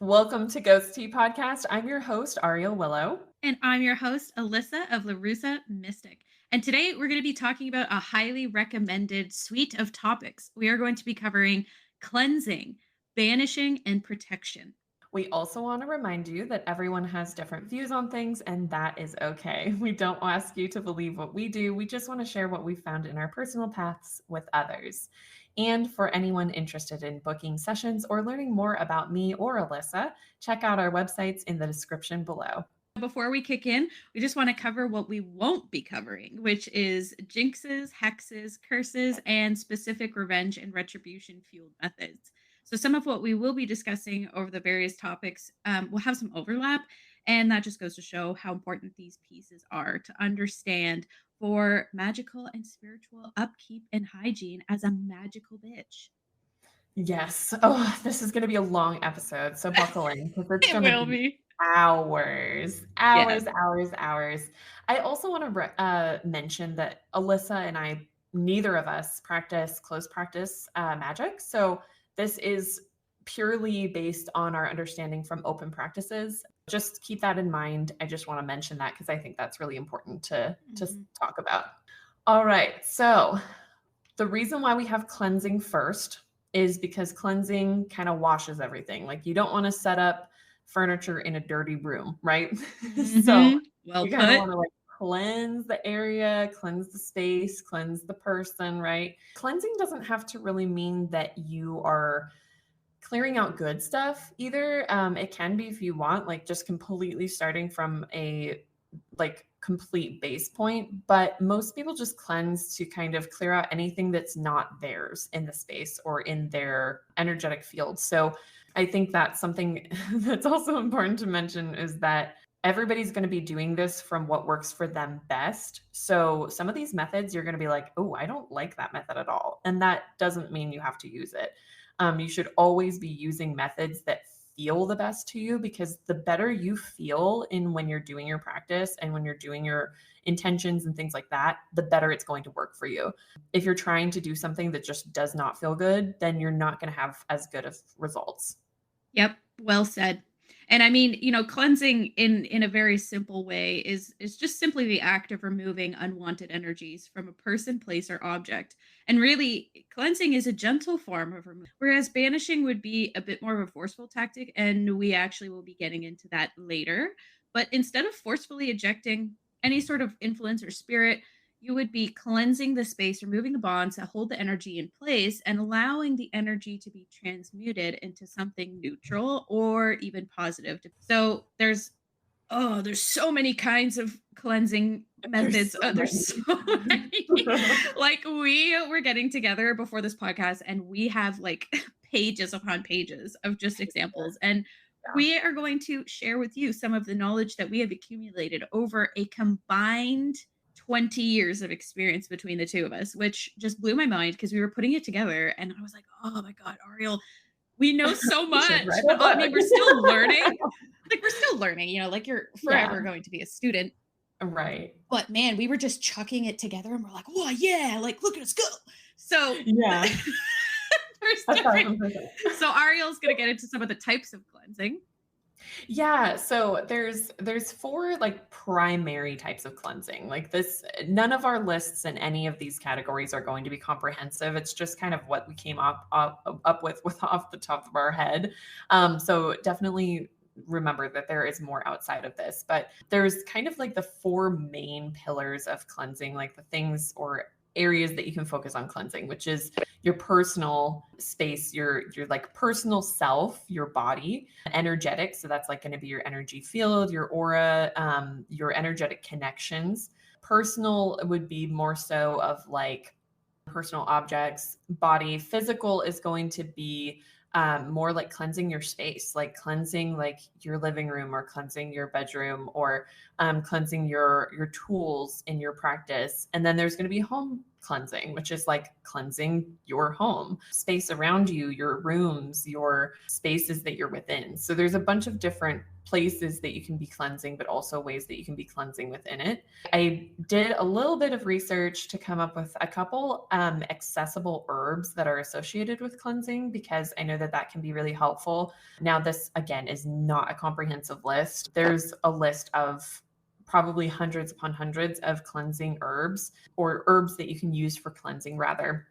Welcome to Ghost Tea Podcast. I'm your host, Ariel Willow. And I'm your host, Alyssa of LaRusa Mystic. And today we're going to be talking about a highly recommended suite of topics. We are going to be covering cleansing, banishing, and protection. We also want to remind you that everyone has different views on things, and that is okay. We don't ask you to believe what we do. We just want to share what we found in our personal paths with others. And for anyone interested in booking sessions or learning more about me or Alyssa, check out our websites in the description below. Before we kick in, we just want to cover what we won't be covering, which is jinxes, hexes, curses, and specific revenge and retribution fueled methods. So, some of what we will be discussing over the various topics will have some overlap, and that just goes to show how important these pieces are to understand for magical and spiritual upkeep and hygiene as a magical bitch. Yes. Oh, this is going to be a long episode, so buckle in because it's It going to will be be. hours, Yes. hours, hours, hours. I also want to mention that Alyssa and I, neither of us practice close practice magic. So this is purely based on our understanding from open practices. Just keep that in mind. I just want to mention that because I think that's really important to Mhm. talk about. All right. So the reason why we have cleansing first is because cleansing kind of washes everything. Like you don't want to set up furniture in a dirty room, right? So Well you kind of put. want to like cleanse the area, cleanse the space, cleanse the person, right? Cleansing doesn't have to really mean that you are clearing out good stuff either. It can be if you want, like just completely starting from a like complete base point, but most people just cleanse to kind of clear out anything that's not theirs in the space or in their energetic field. So I think that's something that's also important to mention is that everybody's going to be doing this from what works for them best. So some of these methods you're going to be like, "Oh, I don't like that method at all." And that doesn't mean you have to use it. You should always be using methods that feel the best to you because the better you feel in when you're doing your practice and when you're doing your intentions and things like that, the better it's going to work for you. If you're trying to do something that just does not feel good, then you're not going to have as good of results. Yep, well said. And I mean, cleansing in a very simple way is just simply the act of removing unwanted energies from a person, place, or object. And really, cleansing is a gentle form of removal, whereas banishing would be a bit more of a forceful tactic, and we actually will be getting into that later. But instead of forcefully ejecting any sort of influence or spirit, you would be cleansing the space, removing the bonds that hold the energy in place, and allowing the energy to be transmuted into something neutral or even positive. So there's so many kinds of cleansing There's methods. so There's many. so many. Like we were getting together before this podcast, and we have like pages upon pages of just examples, and Yeah. we are going to share with you some of the knowledge that we have accumulated over a combined 20 years of experience between the two of us, which just blew my mind because we were putting it together and I was like, oh my God, Ariel, we know so We should much. write a I mean, we're still book. learning. Like, we're still learning, like you're Yeah, forever going to be a student. right. But man, we were just chucking it together and we're like, oh, yeah, like, look at us go. So Yeah, there's that's different. awesome. So Ariel's going to get into some of the types of cleansing. Yeah, so there's four like primary types of cleansing. Like this, none of our lists in any of these categories are going to be comprehensive. It's just kind of what we came up with off the top of our head. So definitely remember that there is more outside of this, but there's kind of like the four main pillars of cleansing, like the things or areas that you can focus on cleansing, which is your personal space, your like personal self, your body, energetic. So that's like going to be your energy field, your aura, your energetic connections. Personal would be more so of like personal objects. Body physical is going to be more like cleansing your space, like cleansing like your living room or cleansing your bedroom or cleansing your tools in your practice. And then there's going to be home cleansing, which is like cleansing your home, space around you, your rooms, your spaces that you're within. So there's a bunch of different places that you can be cleansing, but also ways that you can be cleansing within it. I did a little bit of research to come up with a couple accessible herbs that are associated with cleansing, because I know that that can be really helpful. Now, this again is not a comprehensive list. There's a list of probably hundreds upon hundreds of cleansing herbs, or herbs that you can use for cleansing rather.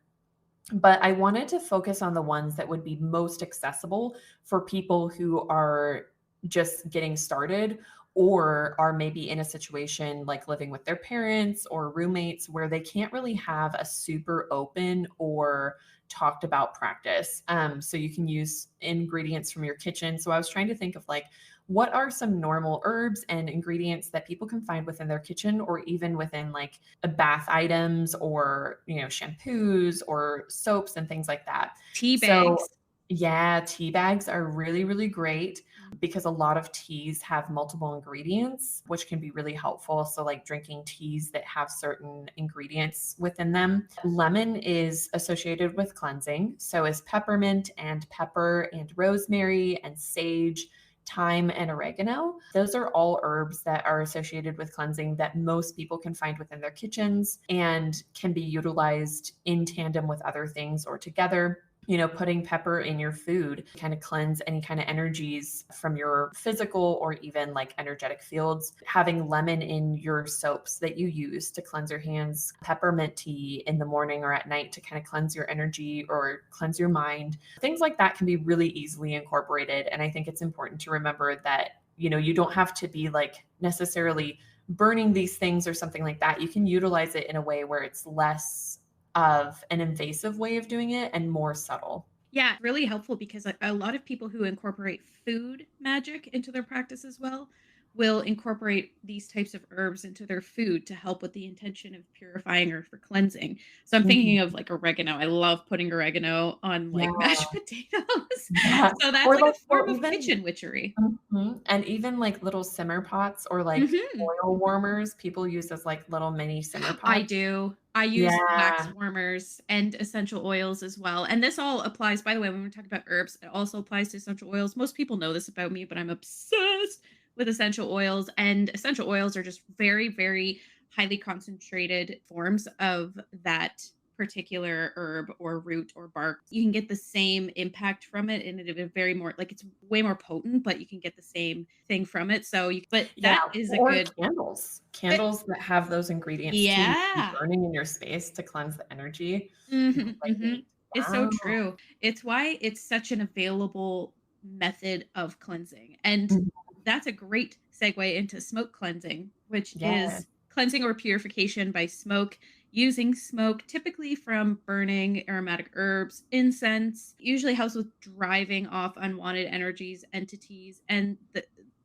But I wanted to focus on the ones that would be most accessible for people who are just getting started, or are maybe in a situation like living with their parents or roommates where they can't really have a super open or talked about practice. So you can use ingredients from your kitchen. So I was trying to think of like, what are some normal herbs and ingredients that people can find within their kitchen, or even within like a bath items, or, shampoos or soaps and things like that. Tea So bags. yeah, tea bags are really, really great because a lot of teas have multiple ingredients, which can be really helpful. So, like drinking teas that have certain ingredients within them. Lemon is associated with cleansing. So is peppermint and pepper and rosemary and sage, thyme and oregano. Those are all herbs that are associated with cleansing that most people can find within their kitchens and can be utilized in tandem with other things or together. Putting pepper in your food kind of cleanse any kind of energies from your physical or even like energetic fields. Having lemon in your soaps that you use to cleanse your hands, peppermint tea in the morning or at night to kind of cleanse your energy or cleanse your mind. Things like that can be really easily incorporated. And I think it's important to remember that, you don't have to be like necessarily burning these things or something like that. You can utilize it in a way where it's less of an invasive way of doing it and more subtle. Yeah, really helpful because a lot of people who incorporate food magic into their practice as well will incorporate these types of herbs into their food to help with the intention of purifying or for cleansing. So I'm Mhm. thinking of like oregano. I love putting oregano on Yeah, like mashed potatoes. yeah. So that's Or like like, a well, form of even kitchen witchery. and even like little simmer pots or like Mhm. oil warmers, people use as like little mini simmer I pots. do. I use wax Yeah. warmers and essential oils as well. And this all applies, by the way, when we're talking about herbs, it also applies to essential oils. Most people know this about me, but I'm obsessed with essential oils. And essential oils are just very, very highly concentrated forms of that particular herb or root or bark. You can get the same impact from it in a very more like it's way more potent, but you can get the same thing from it. But Yeah, that is a or good. candles. eh, Candles that have those ingredients too, you can be Yeah. burning in your space to cleanse the energy. Mhm, mhm. Great. It's so Wow. true. It's why it's such an available method of cleansing. And Mhm. that's a great segue into smoke cleansing, which Yeah. is cleansing or purification by smoke, using smoke typically from burning aromatic herbs, incense, usually helps with driving off unwanted energies, entities, and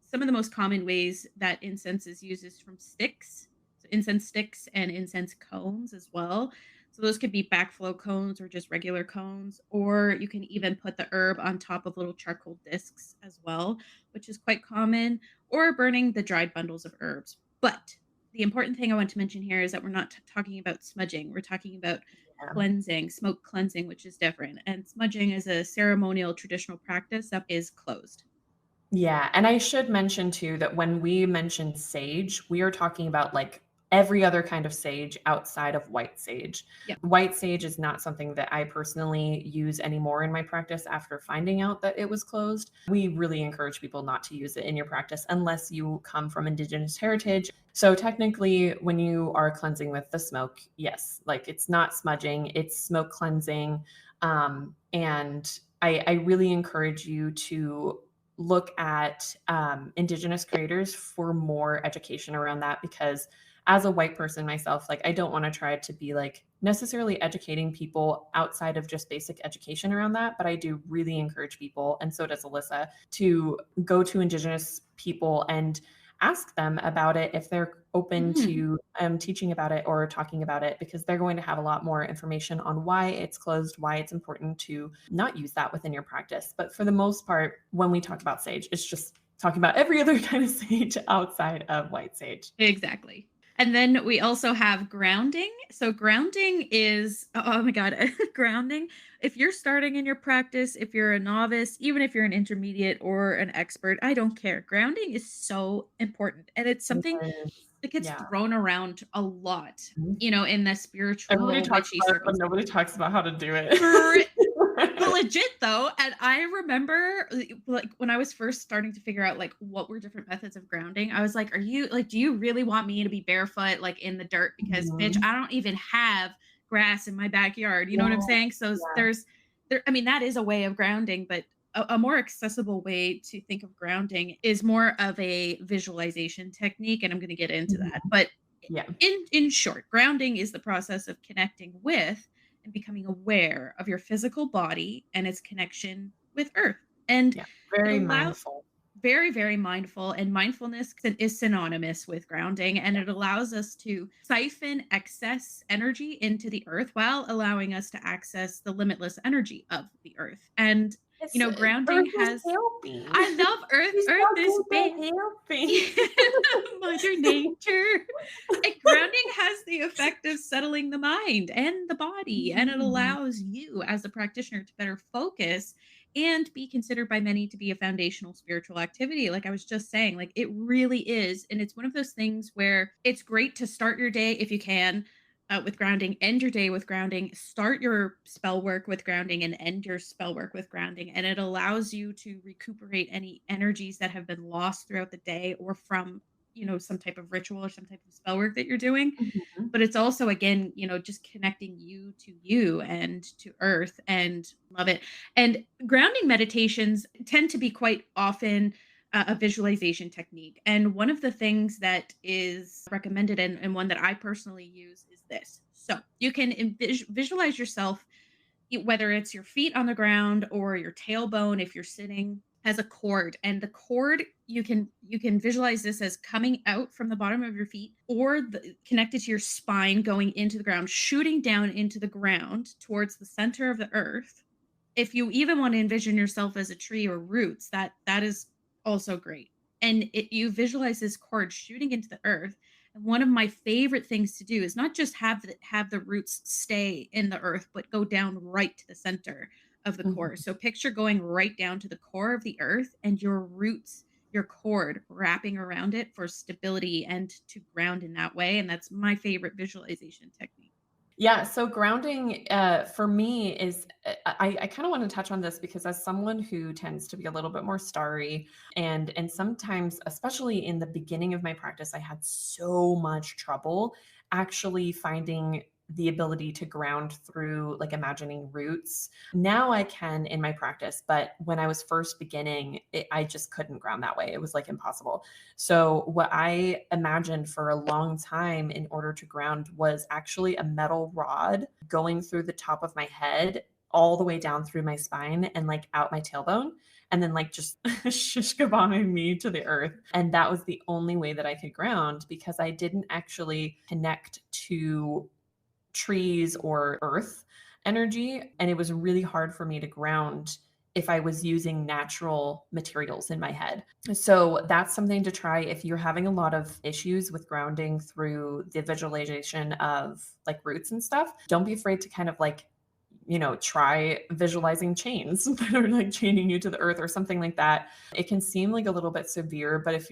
some of the most common ways that incense is used is from sticks, so incense sticks and incense cones as well. So those could be backflow cones or just regular cones, or you can even put the herb on top of little charcoal discs as well, which is quite common, or burning the dried bundles of herbs. But the important thing I want to mention here is that we're not talking about smudging. We're talking about Yeah. cleansing, smoke cleansing, which is different. And smudging is a ceremonial traditional practice that is closed. Yeah, and I should mention too that when we mention sage, we are talking about like every other kind of sage outside of white sage. Yep. White sage is not something that I personally use anymore in my practice after finding out that it was closed. We really encourage people not to use it in your practice unless you come from Indigenous heritage. So technically, when you are cleansing with the smoke, yes, like it's not smudging, it's smoke cleansing. And I really encourage you to look at Indigenous creators for more education around that, because as a white person myself, like I don't want to try to be like necessarily educating people outside of just basic education around that, but I do really encourage people, and so does Alyssa, to go to Indigenous people and ask them about it if they're open Mhm. to teaching about it or talking about it, because they're going to have a lot more information on why it's closed, why it's important to not use that within your practice. But for the most part, when we talk about sage, it's just talking about every other kind of sage outside of white sage. Exactly. And then we also have grounding. So grounding is, oh my God, grounding. If you're starting in your practice, if you're a novice, even if you're an intermediate or an expert, I don't care. Grounding is so important. And it's something Yes. that gets Yeah. thrown around a lot, Mhm. in the Everybody spiritual, talks witchy about it, but circles. nobody talks about how to do it. But legit though, and I remember, like, when I was first starting to figure out, like, what were different methods of grounding, I was like, "Are you like, do you really want me to be barefoot, like, in the dirt? Because, bitch, Mhm. I don't even have grass in my backyard." You know what I'm Yeah, saying? So yeah. there's I mean, that is a way of grounding, but a more accessible way to think of grounding is more of a visualization technique, and I'm gonna get into that. Mhm. But Yeah, in short, grounding is the process of connecting with and becoming aware of your physical body and its connection with earth. And yeah. it Very allows mindful. very, very mindful, and mindfulness is synonymous with grounding, and it allows us to siphon excess energy into the earth while allowing us to access the limitless energy of the earth. And It's grounding Earth is has, helping. I love earth. She's Earth so is good big. at helping. Mother Nature. And grounding has the effect of settling the mind and the body, and it Mhm. allows you as a practitioner to better focus and be considered by many to be a foundational spiritual activity. Like I was just saying, like it really is. And it's one of those things where it's great to start your day if you can. With grounding, end your day with grounding, start your spell work with grounding, and end your spell work with grounding. And it allows you to recuperate any energies that have been lost throughout the day or from, some type of ritual or some type of spell work that you're doing. Mhm. But it's also, again, just connecting you and to earth, and love it. And grounding meditations tend to be quite often a visualization technique. And one of the things that is recommended, and one that I personally use, is this. So you can visualize yourself, whether it's your feet on the ground or your tailbone if you're sitting, has a cord, and the cord, you can visualize this as coming out from the bottom of your feet, or connected to your spine, going into the ground, shooting down into the ground towards the center of the earth. If you even want to envision yourself as a tree or roots, that is also great. And you visualize this cord shooting into the earth. And one of my favorite things to do is not just have the roots stay in the earth, but go down right to the center of the core. Mhm. So picture going right down to the core of the earth, and your roots, your cord wrapping around it for stability and to ground in that way. And that's my favorite visualization technique. Yeah, so grounding for me is I kind of want to touch on this because as someone who tends to be a little bit more starry and sometimes especially in the beginning of my practice I had so much trouble actually finding the ability to ground through like imagining roots. Now I can in my practice, but when I was first beginning, I just couldn't ground that way. It was like impossible. So, what I imagined for a long time in order to ground was actually a metal rod going through the top of my head all the way down through my spine and like out my tailbone and then like just shish kebamming me to the earth. And that was the only way that I could ground because I didn't actually connect to trees or earth energy. And it was really hard for me to ground if I was using natural materials in my head. So that's something to try if you're having a lot of issues with grounding through the visualization of like roots and stuff. Don't be afraid to kind of like try visualizing chains that are like chaining you to the earth or something like that. It can seem like a little bit severe, but if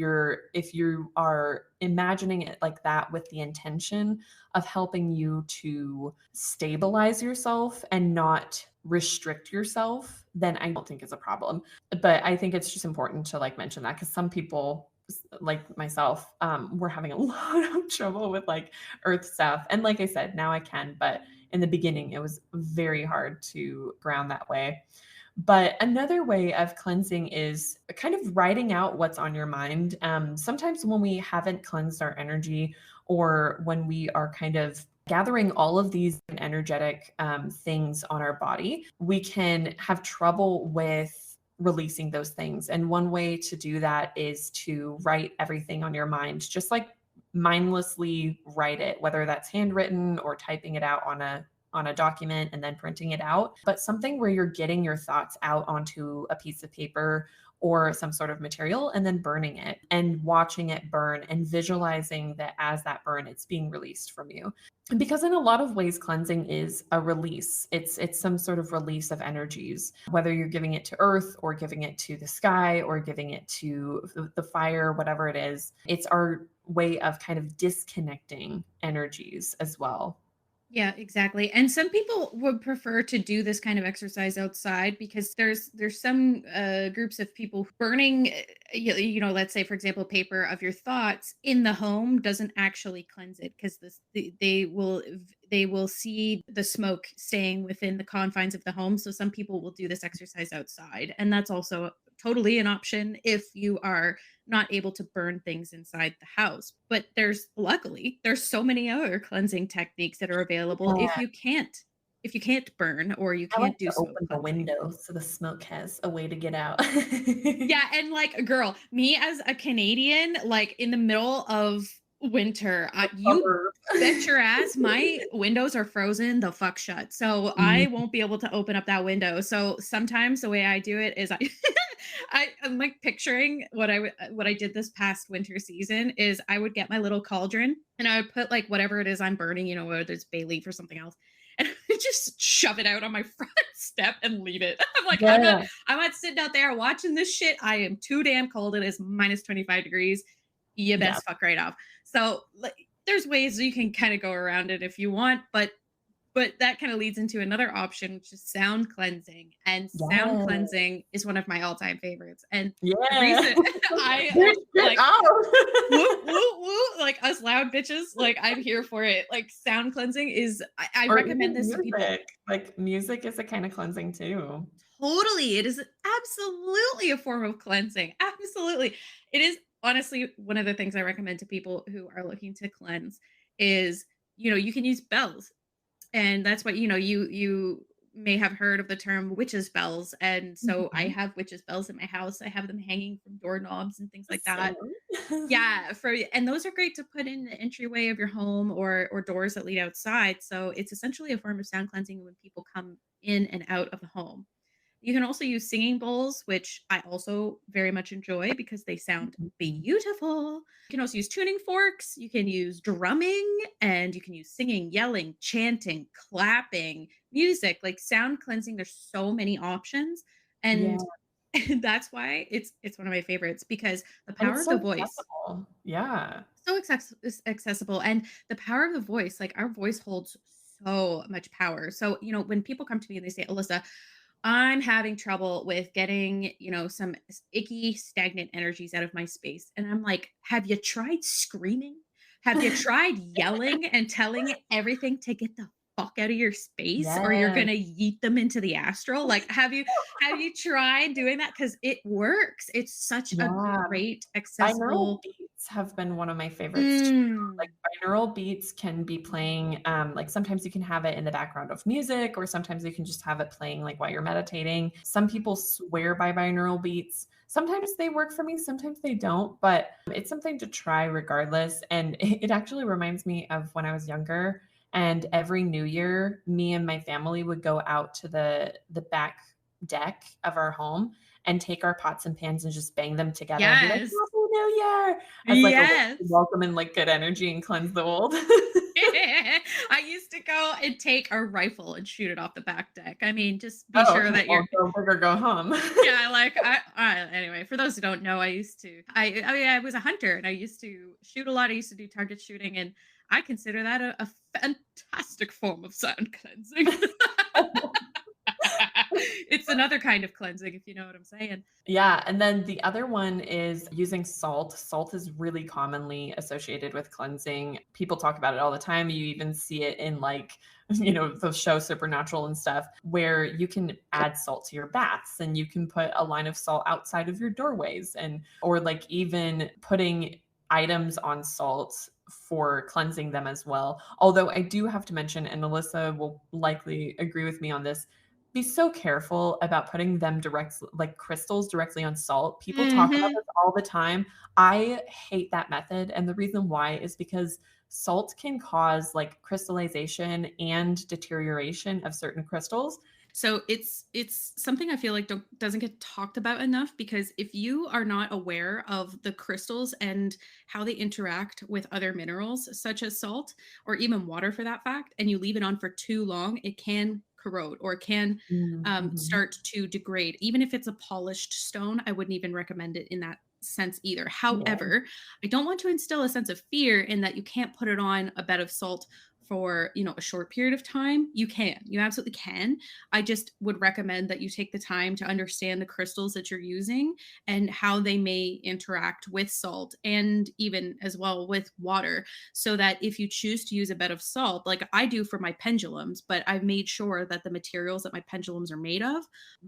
you are imagining it like that with the intention of helping you to stabilize yourself and not restrict yourself, then I don't think it's a problem. But I think it's just important to like mention that because some people like myself were having a lot of trouble with like earth stuff. And like I said, now I can, but in the beginning, it was very hard to ground that way. But another way of cleansing is kind of writing out what's on your mind. Sometimes when we haven't cleansed our energy or when we are kind of gathering all of these energetic things on our body, we can have trouble with releasing those things. And one way to do that is to write everything on your mind, just like mindlessly write it, whether that's handwritten or typing it out on a document and then printing it out, but something where you're getting your thoughts out onto a piece of paper or some sort of material, and then burning it and watching it burn and visualizing that as that burn, it's being released from you. Because in a lot of ways, cleansing is a release. It's some sort of release of energies, whether you're giving it to earth or giving it to the sky or giving it to the fire, whatever it is. It's our way of kind of disconnecting energies as well. Yeah, exactly. And some people would prefer to do this kind of exercise outside because there's some groups of people burning, let's say for example, paper of your thoughts in the home doesn't actually cleanse it because they will see the smoke staying within the confines of the home. So some people will do this exercise outside, and that's also totally an option if you are not able to burn things inside the house. But there's so many other cleansing techniques that are available if you can't burn or you I like can't do to smoke open the cleansing. window so the smoke has a way to get out. Yeah, and like girl, me as a Canadian, like in the middle of winter, you Suburb. bet your ass my windows are frozen the fuck shut. So Mm, I won't be able to open up that window. So sometimes the way I do it is I'm like picturing what I did this past winter season is I would get my little cauldron and I would put like whatever it is I'm burning, whether it's bay leaf or something else, and I would just shove it out on my front step and leave it. I'm like, yeah, I'm not sitting out there watching this shit. I am too damn cold. It is minus 25 degrees. You yeah. best fuck right off. So like, there's ways you can kind of go around it if you want, but that kind of leads into another option, which is sound cleansing. And sound Yeah. cleansing is one of my all-time favorites. And the Yeah. reason I Get like woo out. woo woo like us loud bitches, like I'm here for it. Like sound cleansing is I Or recommend even this to people. music. Like, music is a kind of cleansing too. Totally. It is absolutely a form of cleansing. Absolutely. It is honestly one of the things I recommend to people who are looking to cleanse is, you can use bells. And that's what, you may have heard of the term witches bells. And so I Mhm. have witches bells in my house. I have them hanging from doorknobs and things like that. Same. Yeah, and those are great to put in the entryway of your home or doors that lead outside. So it's essentially a form of sound cleansing when people come in and out of the home. You can also use singing bowls, which I also very much enjoy because they sound Mhm. beautiful. You can also use tuning forks, you can use drumming, and you can use singing, yelling, chanting, clapping, music, like sound cleansing. There's so many options. Yeah, And and that's why it's one of my favorites because the and power it's of the so voice, accessible. Yeah. so is accessible, and the power of the voice, like our voice holds so much power. So, when people come to me and they say, Alyssa, I'm having trouble with getting, some icky, stagnant energies out of my space. And I'm like, have you tried screaming? Have you tried yelling and telling everything to get the fuck out of your space or you're Yes. gonna yeet them into the astral? Like, have you tried doing that? Because it works. It's such a Yeah. great, Binaural accessible. beats have been one of my favorites too. Like, Mm. binaural beats can be playing, like, sometimes you can have it in the background of music, or sometimes you can just have it playing, like, while you're meditating. Some people swear by binaural beats. Sometimes they work for me, sometimes they don't, but it's something to try regardless, and it actually reminds me of when I was younger, and every New Year, me and my family would go out to the back deck of our home and take our pots and pans and just bang them together and be like, Yes. "Happy New Year," as like a way to Yes. welcome in, like, good energy and cleanse the old. I used to go and take a rifle and shoot it off the back deck. I mean, just be Oh, sure okay. that Well, you're. go big or go home. Yeah, like anyway, for those who don't know, I mean I was a hunter and I used to shoot a lot. I used to do target shooting and I consider that a fantastic form of sound cleansing. It's another kind of cleansing, if you know what I'm saying. Yeah, and then the other one is using salt. Salt is really commonly associated with cleansing. People talk about it all the time. You even see it in, like, the show Supernatural and stuff, where you can add salt to your baths and you can put a line of salt outside of your doorways, and or like even putting items on salt for cleansing them as well. Although I do have to mention, and Alyssa will likely agree with me on this, be so careful about putting them like crystals directly on salt. People talk about Mhm. this all the time. I hate that method, and the reason why is because salt can cause, like, crystallization and deterioration of certain crystals, So it's something I feel like doesn't get talked about enough, because if you are not aware of the crystals and how they interact with other minerals such as salt or even water for that fact, and you leave it on for too long, it can corrode or it can Mhm. start to degrade. Even if it's a polished stone, I wouldn't even recommend it in that sense either. Yeah. However, I don't want to instill a sense of fear in that you can't put it on a bed of salt for, a short period of time. You absolutely can. I just would recommend that you take the time to understand the crystals that you're using and how they may interact with salt and even as well with water, so that if you choose to use a bed of salt, like I do for my pendulums, but I've made sure that the materials that my pendulums are made of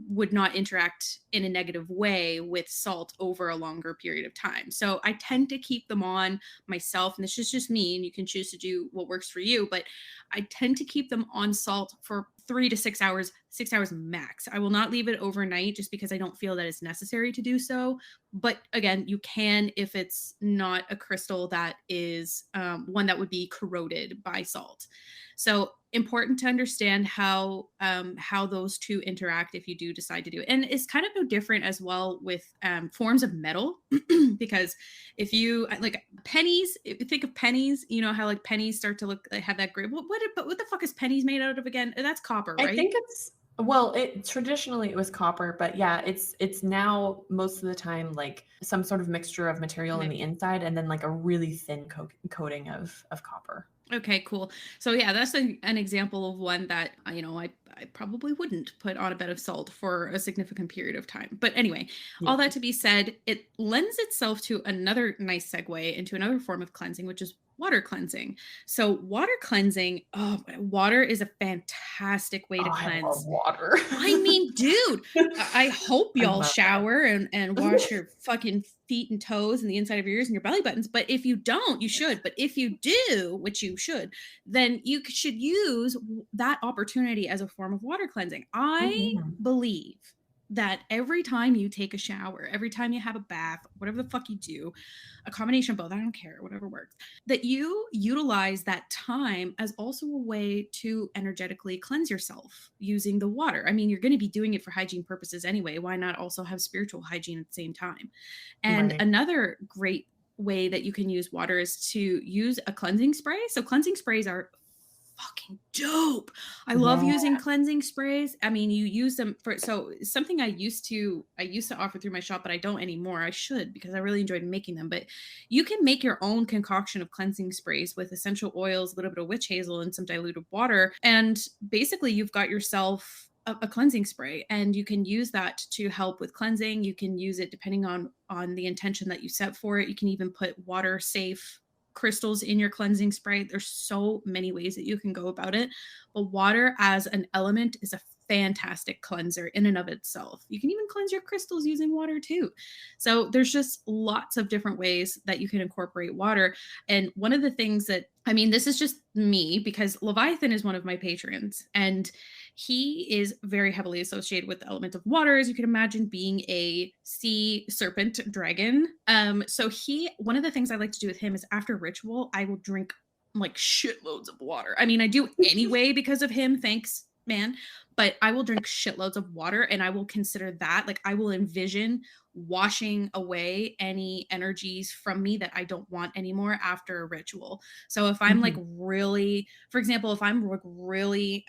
would not interact in a negative way with salt over a longer period of time. So I tend to keep them on myself, and this is just me, and you can choose to do what works for you, but I tend to keep them on salt for 3 to 6 hours, 6 hours max. I will not leave it overnight just because I don't feel that it's necessary to do so. But again, you can if it's not a crystal that is one that would be corroded by salt. So important to understand how those two interact if you do decide to do it. And it's kind of no different as well with forms of metal, because if you like pennies, if you think of pennies, you know how like pennies start to look like have that gray. But what the fuck is pennies made out of again? That's copper, I right? think it's well, it traditionally it was copper, but yeah, it's now most of the time like some sort of mixture of material in the Nick. inside and then like a really thin coating of copper. Okay, cool. So yeah, that's an example of one that I probably wouldn't put on a bed of salt for a significant period of time. But anyway, Yeah. all that to be said, it lends itself to another nice segue into another form of cleansing, which is water cleansing. So water cleansing, water is a fantastic way Oh, to I love cleanse. water. I mean, dude, I hope I y'all love shower and wash it. your fucking feet and toes and the inside of your ears and your belly buttons. But if you don't, you should. But if you do, which you should, then you should use that opportunity as a form of water cleansing. I Mhm. believe that every time you take a shower, every time you have a bath, whatever the fuck you do, a combination of both, I don't care, whatever works, that you utilize that time as also a way to energetically cleanse yourself using the water. I mean, you're going to be doing it for hygiene purposes anyway. Why not also have spiritual hygiene at the same time? And Right. another great way that you can use water is to use a cleansing spray. So cleansing sprays are fucking dope. I love Yeah. using cleansing sprays. I mean, you use them for so something I used to offer through my shop, but I don't anymore. I should because I really enjoyed making them. But you can make your own concoction of cleansing sprays with essential oils, a little bit of witch hazel, and some diluted water. And basically you've got yourself a cleansing spray, and you can use that to help with cleansing. You can use it depending on the intention that you set for it. You can even put water safe crystals in your cleansing spray. There's so many ways that you can go about it, but water as an element is a fantastic cleanser in and of itself. You can even cleanse your crystals using water too. So there's just lots of different ways that you can incorporate water. And one of the things that, I mean, this is just me because Leviathan is one of my patrons, and he is very heavily associated with the element of water, as you can imagine, being a sea serpent dragon. So one of the things I like to do with him is after ritual, I will drink like shitloads of water. I mean, I do anyway because of him. Thanks, man. But I will drink shitloads of water, and I will consider that like I will envision washing away any energies from me that I don't want anymore after a ritual. So if I'm like Mhm. really, for example, if I'm like really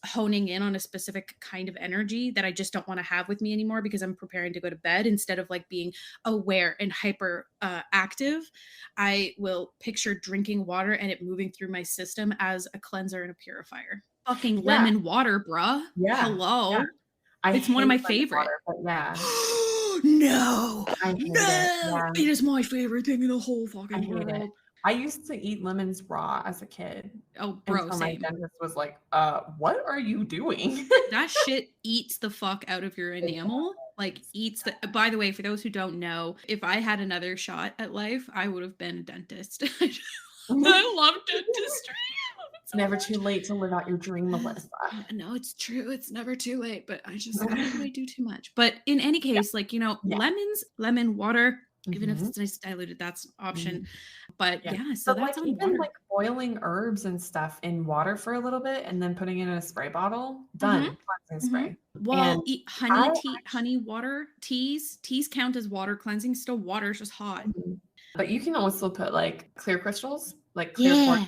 honing in on a specific kind of energy that I just don't want to have with me anymore because I'm preparing to go to bed, instead of like being aware and hyper active, I will picture drinking water and it moving through my system as a cleanser and a purifier. Fucking Yeah. lemon water, bruh. Yeah. Yeah. Hello. I It's one of hate my lemon favorite. water, but yeah, No, I hate it. no, Yeah, it is my favorite thing in the whole I fucking hate it. world. I used to eat lemons raw as a kid Oh, bro, until my same. dentist was like, what are you doing?" That shit eats the fuck out of your It enamel. Like does. eats the by the way, for those who don't know, if I had another shot at life, I would have been a dentist. I love dentistry. I love it It's never so too late to live out your dream, much. Melissa. No, it's true. It's never too late, but I might do too much. But in any case, like, Yeah. lemon water, Even if Mhm. it's nice diluted, that's an option. Mhm. But Yeah. yeah, so But, that's like, on even, water. like, boiling herbs and stuff in water for a little bit and then putting it in a spray bottle, Mhm, done, cleansing mhm. spray. And Well, I honey water, teas count as water cleansing, still water, it's just hot. Mhm. But you can also put, like, clear crystals, like clear quartz, Yeah.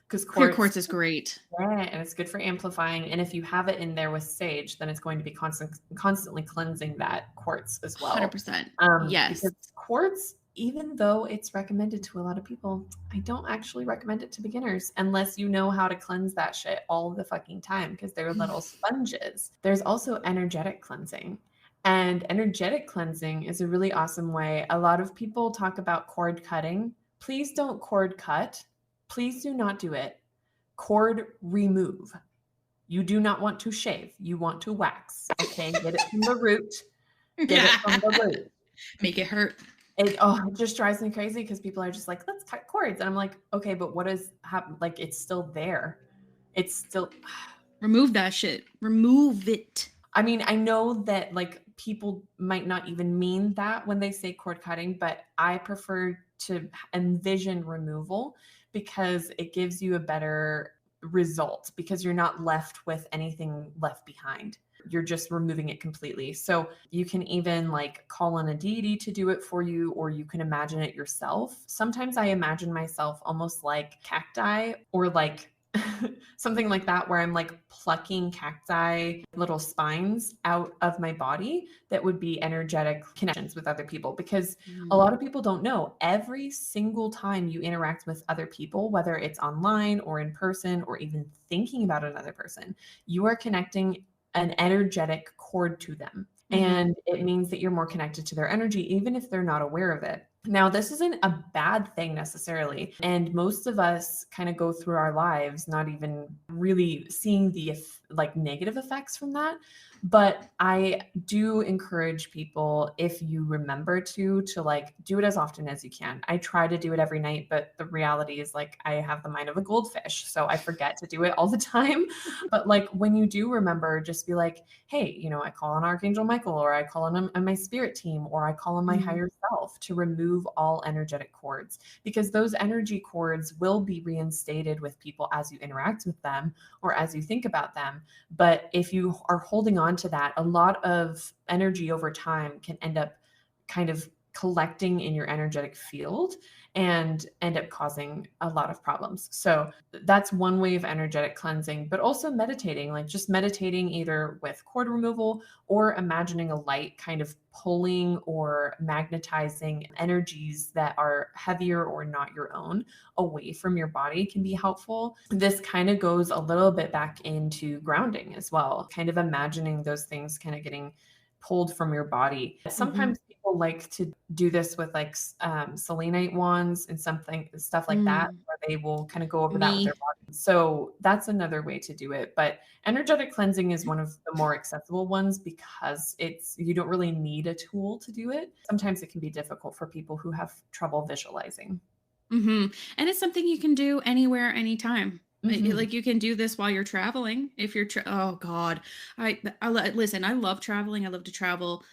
because Clear quartz quartz is great. yeah, and it's good for amplifying, and if you have it in there with sage, then it's going to be constantly cleansing that quartz as well. 100%. Because Yes. quartz, even though it's recommended to a lot of people, I don't actually recommend it to beginners unless you know how to cleanse that shit all the fucking time because they're little sponges. There's also energetic cleansing. And energetic cleansing is a really awesome way. A lot of people talk about cord cutting. Please don't cord cut. Please do not do it. Cord remove. You do not want to shave. You want to wax. Okay. Get it from the root. Get it from the root. Make it hurt. It just drives me crazy because people are just like, let's cut cords. And I'm like, okay, but what is happen? Like, it's still there. It's still, Remove that shit. Remove it. I mean, I know that like people might not even mean that when they say cord cutting, but I prefer to envision removal because it gives you a better result because you're not left with anything left behind. You're just removing it completely. So you can even like call on a deity to do it for you, or you can imagine it yourself. Sometimes I imagine myself almost like cacti or like something like that, where I'm like plucking cacti little spines out of my body that would be energetic connections with other people. Because a Mm. lot of people don't know every single time you interact with other people, whether it's online or in person or even thinking about another person, you are connecting an energetic cord to them. Mhm. And it means that you're more connected to their energy, even if they're not aware of it. Now, this isn't a bad thing necessarily. And most of us kind of go through our lives not even really seeing the like negative effects from that. But I do encourage people, if you remember to like do it as often as you can. I try to do it every night, but the reality is like I have the mind of a goldfish. So I forget to do it all the time. But like when you do remember, just be like, hey, I call on Archangel Michael, or I call on my spirit team, or I call on my Mm. higher self to remove all energetic cords, because those energy cords will be reinstated with people as you interact with them or as you think about them. But if you are holding on to that, a lot of energy over time can end up kind of collecting in your energetic field and end up causing a lot of problems. So that's one way of energetic cleansing, but also meditating, like just meditating either with cord removal or imagining a light kind of pulling or magnetizing energies that are heavier or not your own away from your body can be helpful. This kind of goes a little bit back into grounding as well, kind of imagining those things kind of getting pulled from your body. Mhm. Sometimes people like to do this with like selenite wands and something stuff like that, Mm. where they will kind of go over that with their Me. body. So that's another way to do it. But energetic cleansing is one of the more accessible ones because you don't really need a tool to do it. Sometimes it can be difficult for people who have trouble visualizing. Mhm. And it's something you can do anywhere, anytime. Mhm. Like you can do this while you're traveling. If you're oh god. Listen, I love traveling. I love to travel,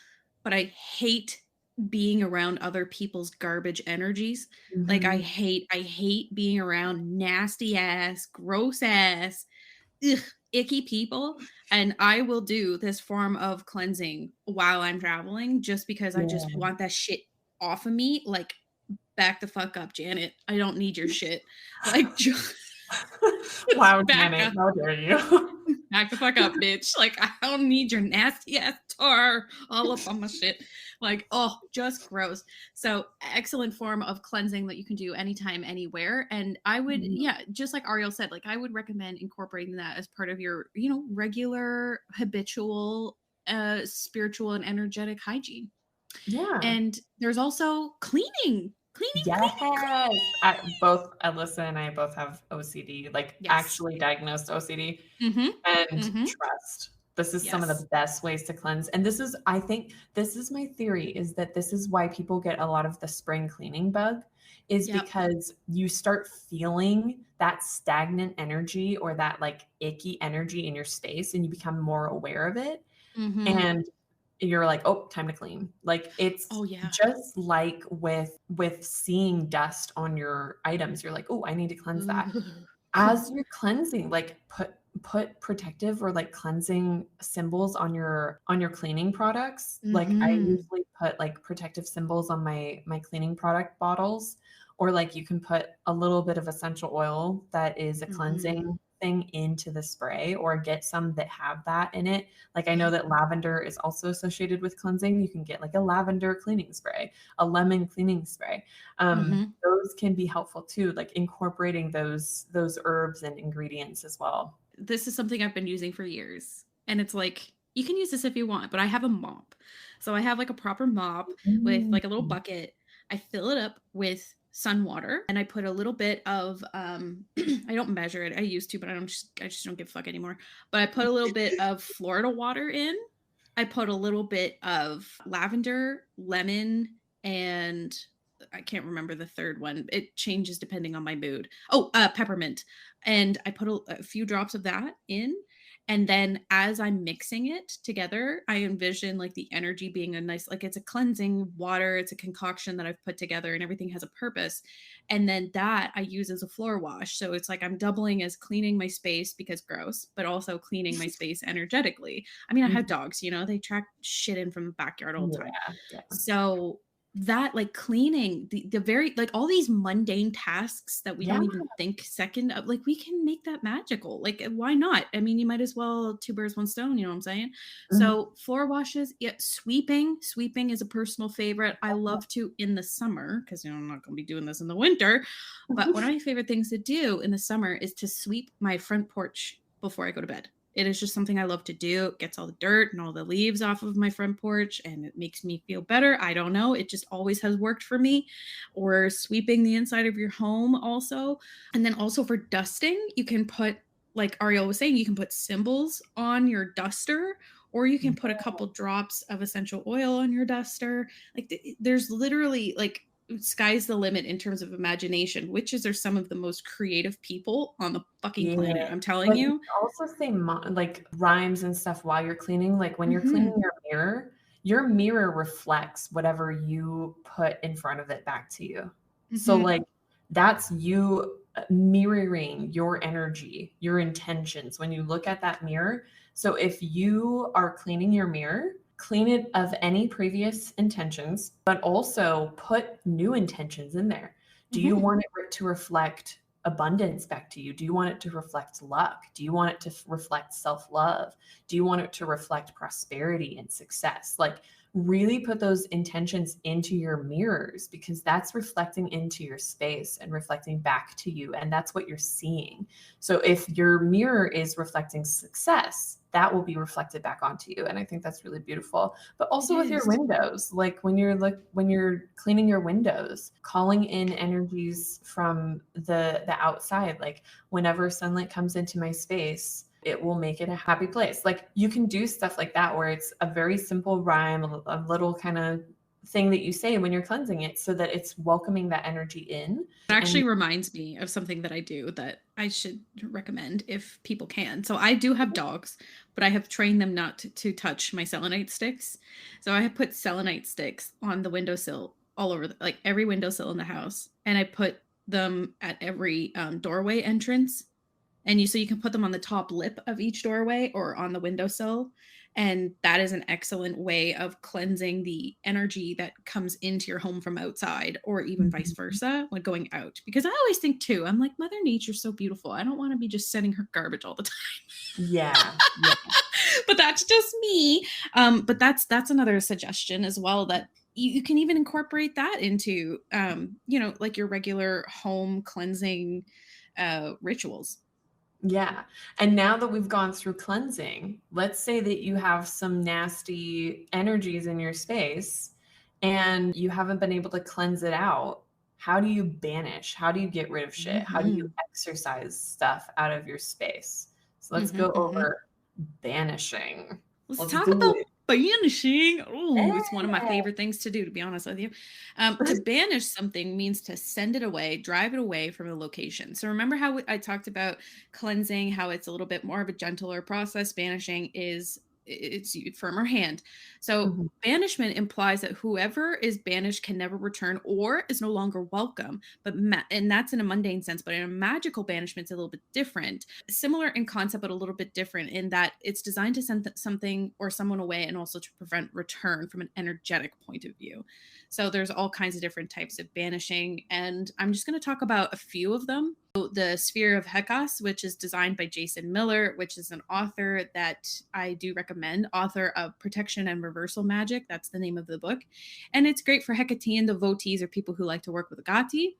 but I hate being around other people's garbage energies. Like Mhm. I hate being around nasty ass, gross ass, ugh, icky people, and I will do this form of cleansing while I'm traveling just because I just Yeah. want that shit off of me. Like, back the fuck up, Janet. I don't need your shit. Like, just Wow, back Janet, up. how dare you? Back the fuck up, bitch. Like, I don't need your nasty ass tar all up on my shit. Like, oh, just gross. So, excellent form of cleansing that you can do anytime, anywhere. And I would, Mhm. yeah, just like Ariel said, like, I would recommend incorporating that as part of your, regular, habitual, spiritual and energetic hygiene. Yeah. And there's also cleaning, cleaning, Yes. cleaning, cleaning. Alyssa and I both have OCD, like Yes. actually diagnosed OCD. Mhm. And Mhm. trust. This is some of Yes. the best ways to cleanse. And I think this is my theory, is that this is why people get a lot of the spring cleaning bug, is Yep. because you start feeling that stagnant energy or that like icky energy in your space and you become more aware of it. Mhm. And you're like, "Oh, time to clean." Like, it's Oh yeah. just like with seeing dust on your items, you're like, "Oh, I need to cleanse that." Ooh. As you're cleansing, like, put protective or, like, cleansing symbols on your cleaning products. Like, I Mhm. usually put, like, protective symbols on my cleaning product bottles, or, like, you can put a little bit of essential oil that is a Mhm. cleansing thing into the spray, or get some that have that in it. Like, I know that lavender is also associated with cleansing. You can get, like, a lavender cleaning spray, a lemon cleaning spray. Mhm. Those can be helpful too, like incorporating those herbs and ingredients as well. This is something I've been using for years. And it's like, you can use this if you want, but I have a mop. So I have like a proper mop with Mm. like a little bucket. I fill it up with sun water and I put a little bit of I don't measure it. I used to, but I just don't give a fuck anymore. But I put a little bit of Florida water in. I put a little bit of lavender, lemon, and I can't remember the third one. It changes depending on my mood. Oh, peppermint. And I put a few drops of that in. And then as I'm mixing it together, I envision like the energy being a nice, like it's a cleansing water, it's a concoction that I've put together and everything has a purpose. And then that I use as a floor wash. So it's like I'm doubling as cleaning my space because gross, but also cleaning my space energetically. I mean, I have Mhm. dogs, they track shit in from the backyard all the time. Yeah, yeah. So that like cleaning the very like all these mundane tasks that we Yeah. don't even think second of, like we can make that magical. Like why not? I mean, you might as well two birds, one stone, you know what I'm saying? Mhm. So floor washes, yeah, sweeping is a personal favorite. I love to in the summer because I'm not gonna be doing this in the winter. But one of my favorite things to do in the summer is to sweep my front porch before I go to bed. It is just something I love to do. It gets all the dirt and all the leaves off of my front porch and it makes me feel better. I don't know. It just always has worked for me. Or sweeping the inside of your home also. And then also for dusting, you can put, like Ariel was saying, you can put symbols on your duster or you can put a couple drops of essential oil on your duster. Like there's literally like sky's the limit in terms of imagination. Witches are some of the most creative people on the fucking Yeah. planet. I'm telling But you you. can also say like rhymes and stuff while you're cleaning. Like when you're cleaning Mhm. your mirror reflects whatever you put in front of it back to you. So Mhm. like that's you mirroring your energy, your intentions when you look at that mirror. So if you are cleaning your mirror, clean it of any previous intentions, but also put new intentions in there. Do you Mhm. want it to reflect abundance back to you? Do you want it to reflect luck? Do you want it to reflect self love? Do you want it to reflect prosperity and success? Like, really put those intentions into your mirrors because that's reflecting into your space and reflecting back to you. And that's what you're seeing. So, if your mirror is reflecting success, that will be reflected back onto you. And I think that's really beautiful. But It also with your is. windows, like when you're cleaning your windows, calling in energies from the outside, like whenever sunlight comes into my space, it will make it a happy place. Like you can do stuff like that where it's a very simple rhyme, a little kind of thing that you say when you're cleansing it so that it's welcoming that energy in. It And actually reminds me of something that I do that I should recommend if people can. So I do have dogs, but I have trained them not to touch my selenite sticks. So I have put selenite sticks on the windowsill all over, like every windowsill in the house, and I put them at every doorway entrance. And so you can put them on the top lip of each doorway or on the windowsill. And that is an excellent way of cleansing the energy that comes into your home from outside, or even vice Mhm. versa when going out. Because I always think, too, I'm like, Mother Nature's so beautiful. I don't want to be just sending her garbage all the time. Yeah, yeah, But that's just me. But that's another suggestion as well that you can even incorporate that into, like your regular home cleansing rituals. yeah. And now that we've gone through cleansing, let's say that you have some nasty energies in your space and you haven't been able to cleanse it out. How do you banish? How do you get rid of shit? How do you Mhm. exercise stuff out of your space? So let's Mhm, go mhm. over banishing. Let's Let's talk do about it. banishing. Oh, it's one of my Yeah. favorite things to do, to be honest with you. To banish something means to send it away, drive it away from a location. So remember how I talked about cleansing, how it's a little bit more of a gentler process. Banishing is it's firmer hand. So Mhm. banishment implies that whoever is banished can never return or is no longer welcome. But and that's in a mundane sense, but in a magical banishment, it's a little bit different. Similar in concept, but a little bit different in that it's designed to send something or someone away and also to prevent return from an energetic point of view. So there's all kinds of different types of banishing, and I'm just going to talk about a few of them. So the Sphere of Hekos, which is designed by Jason Miller, which is an author that I do recommend, author of Protection and Reversal Magic. That's the name of the book. And it's great for Hecatean devotees or people who like to work with Agati.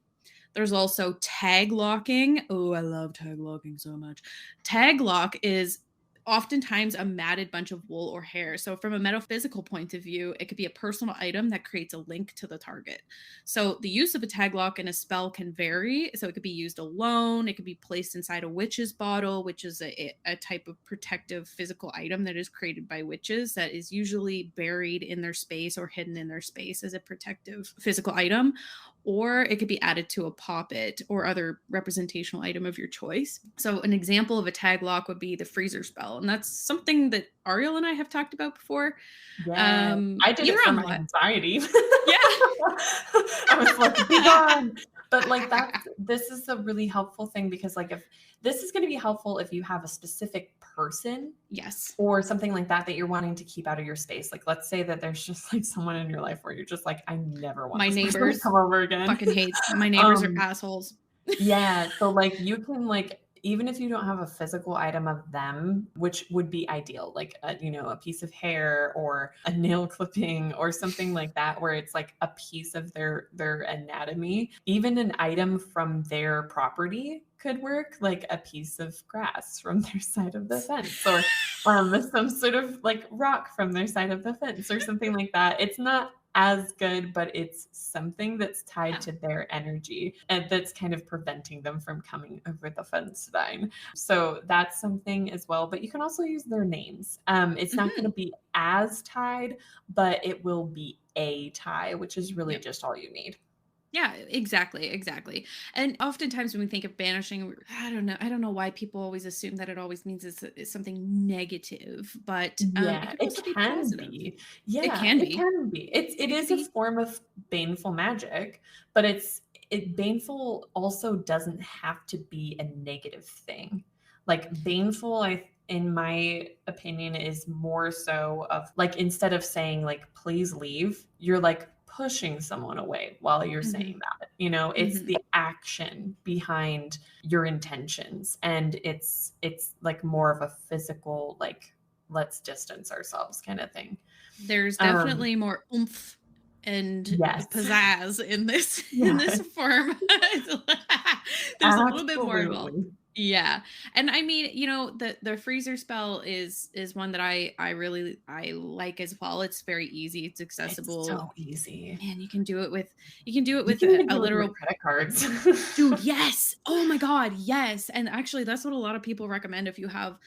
There's also tag locking. Oh, I love tag locking so much. Tag lock is oftentimes a matted bunch of wool or hair. So, from a metaphysical point of view, it could be a personal item that creates a link to the target. So, the use of a tag lock in a spell can vary. So, it could be used alone, it could be placed inside a witch's bottle, which is a type of protective physical item that is created by witches that is usually buried in their space or hidden in their space as a protective physical item, or it could be added to a poppet or other representational item of your choice. So an example of a tag lock would be the freezer spell, and that's something that Ariel and I have talked about before. Yeah, I did Either it for on my what? anxiety. Yeah. I was like, "Be gone." But, like, this is a really helpful thing because, like, if this is gonna be helpful if you have a specific person Yes. or something like that that you're wanting to keep out of your space. Like, let's say that there's just, like, someone in your life where you're just like, "I never want My this person to neighbors come over again." fucking hate my neighbors are Um assholes. yeah, so, like, you can, like even if you don't have a physical item of them, which would be ideal, like, a piece of hair or a nail clipping or something like that, where it's, like, a piece of their anatomy. Even an item from their property could work, like a piece of grass from their side of the fence or, some sort of, like, rock from their side of the fence or something like that. It's not as good, but it's something that's tied Yeah. to their energy and that's kind of preventing them from coming over the fence line. So that's something as well. But you can also use their names. It's not going Mhm. to be as tied, but it will be a tie, which is really Yep. just all you need. Yeah, exactly, exactly. And oftentimes when we think of banishing, I don't know why people always assume that it always means it's something negative, but it Yeah, could it also be can positive. be. It Yeah, can it be. can be. It It could is a be. form of baneful magic, but baneful also doesn't have to be a negative thing. Like baneful, in my opinion, is more so of like instead of saying like please leave, you're like pushing someone away while you're saying Mhm. that. You know, it's Mhm. the action behind your intentions and it's like more of a physical like let's distance ourselves kind of thing. There's Um, definitely more oomph and yes. pizzazz in this in this Yes, form. There's a little bit more involved. absolutely. Yeah. And I mean, the freezer spell is one that I really I like as well. It's very easy, it's It's accessible. so easy. Man, you can do it You with can even a do it with literal. credit cards. Dude, yes. Oh my god, yes. And actually that's what a lot of people recommend if you have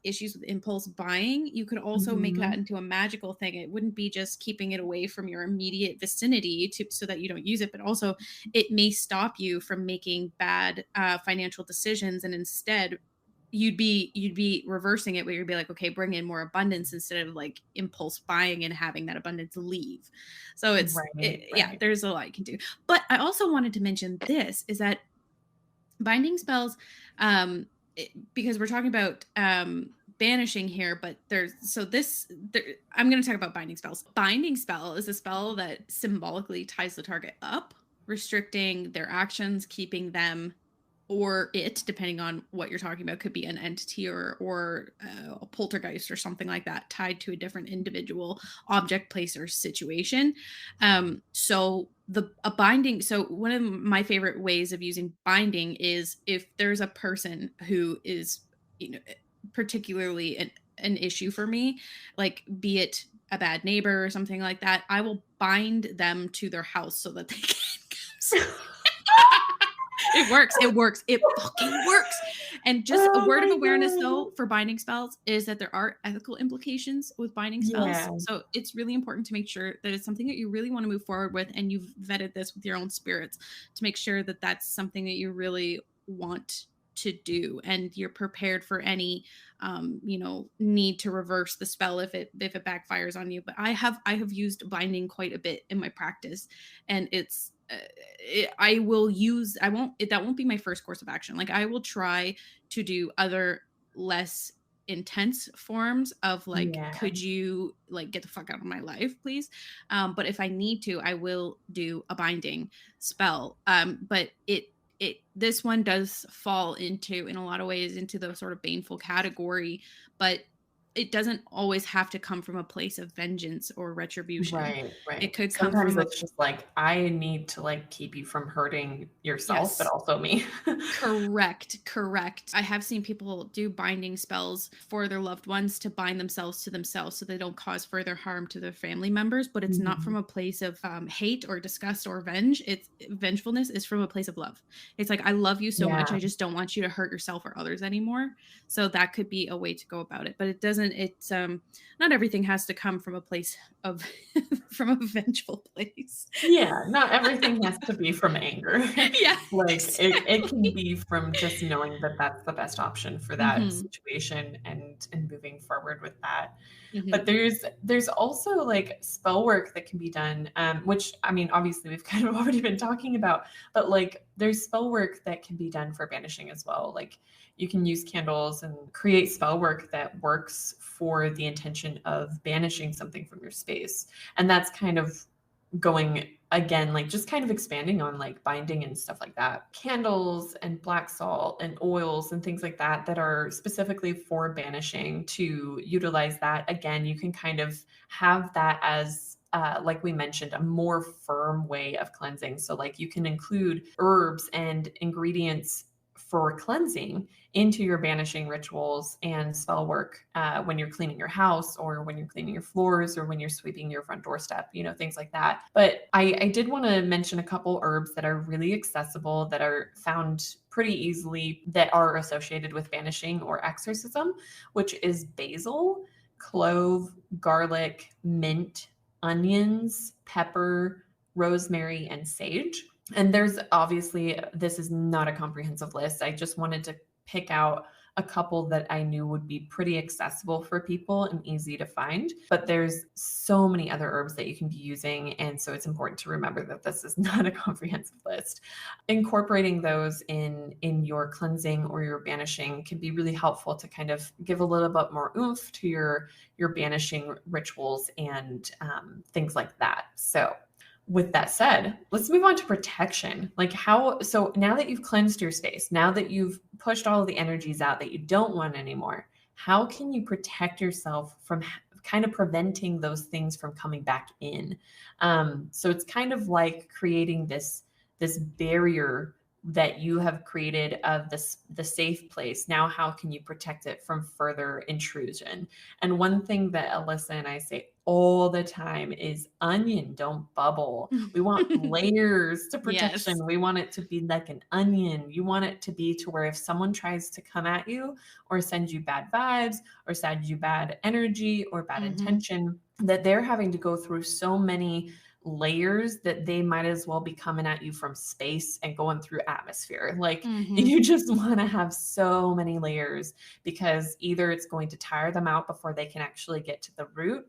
issues with impulse buying, you could also make that Mhm. into a magical thing. It wouldn't be just keeping it away from your immediate vicinity to so that you don't use it, but also it may stop you from making bad financial decisions, and instead you'd be reversing it where you'd be like, okay, bring in more abundance instead of like impulse buying and having that abundance leave. So Right, yeah, right. there's a lot you can do. But I also wanted to mention this is that binding spells, um because we're talking about banishing here, but I'm going to talk about binding spells. Binding spell is a spell that symbolically ties the target up, restricting their actions, keeping them or it, depending on what you're talking about, could be an entity or a poltergeist or something like that, tied to a different individual, object, place, or situation. So a binding. So one of my favorite ways of using binding is if there's a person who is, particularly an issue for me, like be it a bad neighbor or something like that, I will bind them to their house so that they can come. It works. It works. It fucking works. And just a Oh word of my awareness though god. for binding spells is that there are ethical implications with binding spells. Yeah, So it's really important to make sure that it's something that you really want to move forward with and you've vetted this with your own spirits to make sure that that's something that you really want to do, and you're prepared for any need to reverse the spell if it backfires on you. But I have used binding quite a bit in my practice, and it's I will use I won't it, that won't be my first course of action. Like I will try to do other less intense forms of like, Yeah. could you like get the fuck out of my life please. But if I need to, I will do a binding spell. But it this one does fall into, in a lot of ways, into the sort of baneful category, but it doesn't always have to come from a place of vengeance or retribution. Right, It right. could come Sometimes from a it's just like, I need to like keep you from hurting yourself, but yes. also me. Correct, correct. I have seen people do binding spells for their loved ones to bind themselves to themselves so they don't cause further harm to their family members, but it's not Mhm. from a place of hate or disgust or revenge. It's vengefulness is from a place of love. It's like, I love you so much. Yeah. I just don't want you to hurt yourself or others anymore. So that could be a way to go about it, but it doesn't, it's not everything has to come from a place of from a vengeful place. Yeah, not everything has to be from anger. Yeah, Like, it can exactly. be from just knowing that that's the best option for that Hmm. situation, and moving forward with that. But Hmm. there's also, like, spell work that can be done, which, I mean, obviously, we've kind of already been talking about, but, like, there's spell work that can be done for banishing as well. Like, you can use candles and create spell work that works for the intention of banishing something from your space, and that's kind of going again, like just kind of expanding on like binding and stuff like that. Candles and black salt and oils and things like that that are specifically for banishing, to utilize that. Again, you can kind of have that as like we mentioned, a more firm way of cleansing. So, like, you can include herbs and ingredients for cleansing into your banishing rituals and spell work when you're cleaning your house, or when you're cleaning your floors, or when you're sweeping your front doorstep, things like that. But I did want to mention a couple herbs that are really accessible, that are found pretty easily, that are associated with banishing or exorcism, which is basil, clove, garlic, mint, onions, pepper, rosemary, and sage. And there's obviously, this is not a comprehensive list. I just wanted to pick out a couple that I knew would be pretty accessible for people and easy to find. But there's so many other herbs that you can be using. And so it's important to remember that this is not a comprehensive list. Incorporating those in your cleansing or your banishing can be really helpful to kind of give a little bit more oomph to your banishing rituals and things like that. So with that said, let's move on to protection. Like, so now that you've cleansed your space, now that you've pushed all of the energies out that you don't want anymore, how can you protect yourself from kind of preventing those things from coming back in? So it's kind of like creating this barrier that you have created of the safe place. Now, how can you protect it from further intrusion? And one thing that Alyssa and I say all the time is, onion, don't bubble. We want layers to Yes. protection. We want it to be like an onion. You want it to be to where if someone tries to come at you or send you bad vibes or send you bad energy or bad Hmm. intention, that they're having to go through so many layers that they might as well be coming at you from space and going through atmosphere. Like, Hmm. you just want to have so many layers, because either it's going to tire them out before they can actually get to the root,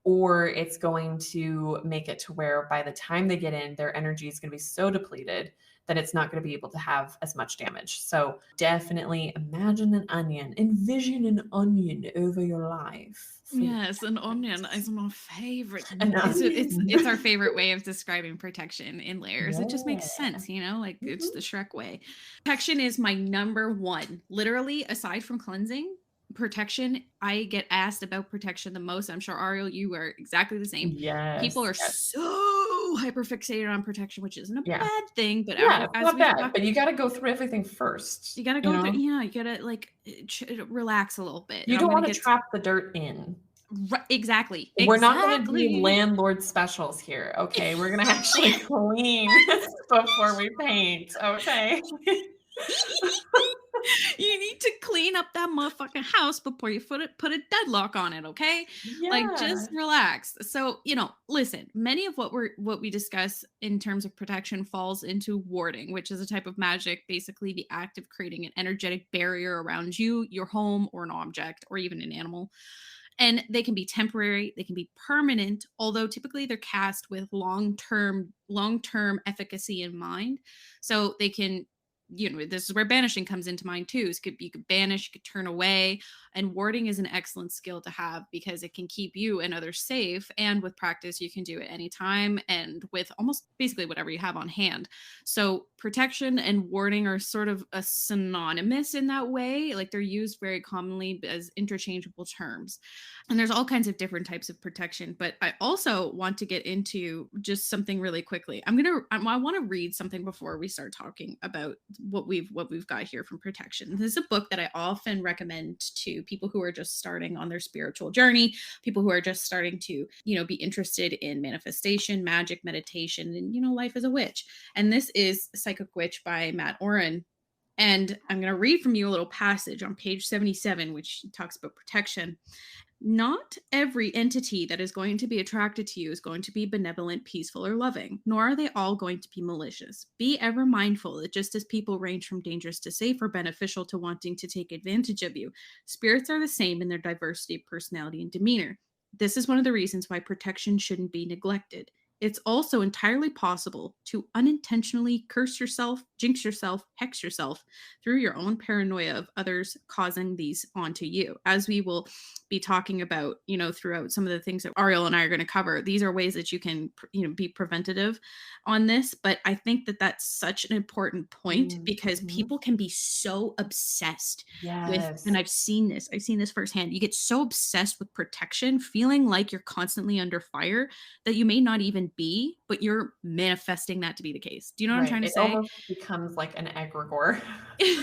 or it's going to make it to where by the time they get in, their energy is going to be so depleted that it's not going to be able to have as much damage. So definitely imagine an onion, envision an onion over your life for your Yes, an onion protectors. is my favorite. An onion. It's our favorite way of describing protection in layers. It just makes Yeah. sense, like it's Mhm. the Shrek way. Protection is my number one. Literally, aside from cleansing, protection, I get asked about protection the most. I'm sure Ariel, you are exactly the same. People Yes, are yes. so hyper fixated on protection, which isn't a Yeah. bad thing, but Yeah, it's as not we've bad, talked, but you gotta go through everything first, you gotta you go through, know? you gotta like relax a little bit. And You I'm don't gonna wanna get trap the dirt in. exactly, We're not gonna do exactly. landlord specials here, okay? We're gonna actually clean before we paint, okay? You need to clean up that motherfucking house before you put a deadlock on it, okay? Like, just Yeah. relax. So, listen, many of what we discuss in terms of protection falls into warding, which is a type of magic, basically the act of creating an energetic barrier around you, your home, or an object, or even an animal. And they can be temporary, they can be permanent, although typically they're cast with long-term efficacy in mind. So they can, this is where banishing comes into mind too. You could banish, you could turn away, and warding is an excellent skill to have because it can keep you and others safe. And with practice, you can do it anytime and with almost basically whatever you have on hand. So protection and warding are sort of a synonymous in that way. Like they're used very commonly as interchangeable terms. And there's all kinds of different types of protection, but I also want to get into just something really quickly. I want to read something before we start talking about what we've got here from protection. This is a book that I often recommend to people who are just starting on their spiritual journey, people who are just starting to, be interested in manifestation, magic, meditation, and life as a witch. And this is Psychic Witch by Matt Oren. And I'm going to read from you a little passage on page 77, which talks about protection. Not every entity that is going to be attracted to you is going to be benevolent, peaceful, or loving, nor are they all going to be malicious. Be ever mindful that just as people range from dangerous to safe or beneficial to wanting to take advantage of you, spirits are the same in their diversity of personality and demeanor. This is one of the reasons why protection shouldn't be neglected. It's also entirely possible to unintentionally curse yourself, jinx yourself, hex yourself through your own paranoia of others causing these onto you. As we will be talking about, throughout some of the things that Ariel and I are going to cover, these are ways that you can, be preventative on this. But I think that that's such an important point because Mhm. people can be so obsessed with, and Yes. I've seen this firsthand. You get so obsessed with protection, feeling like you're constantly under fire that you may not even be, but you're manifesting that to be the case. Do you know what I'm Right. trying to It say? almost becomes like an egregore.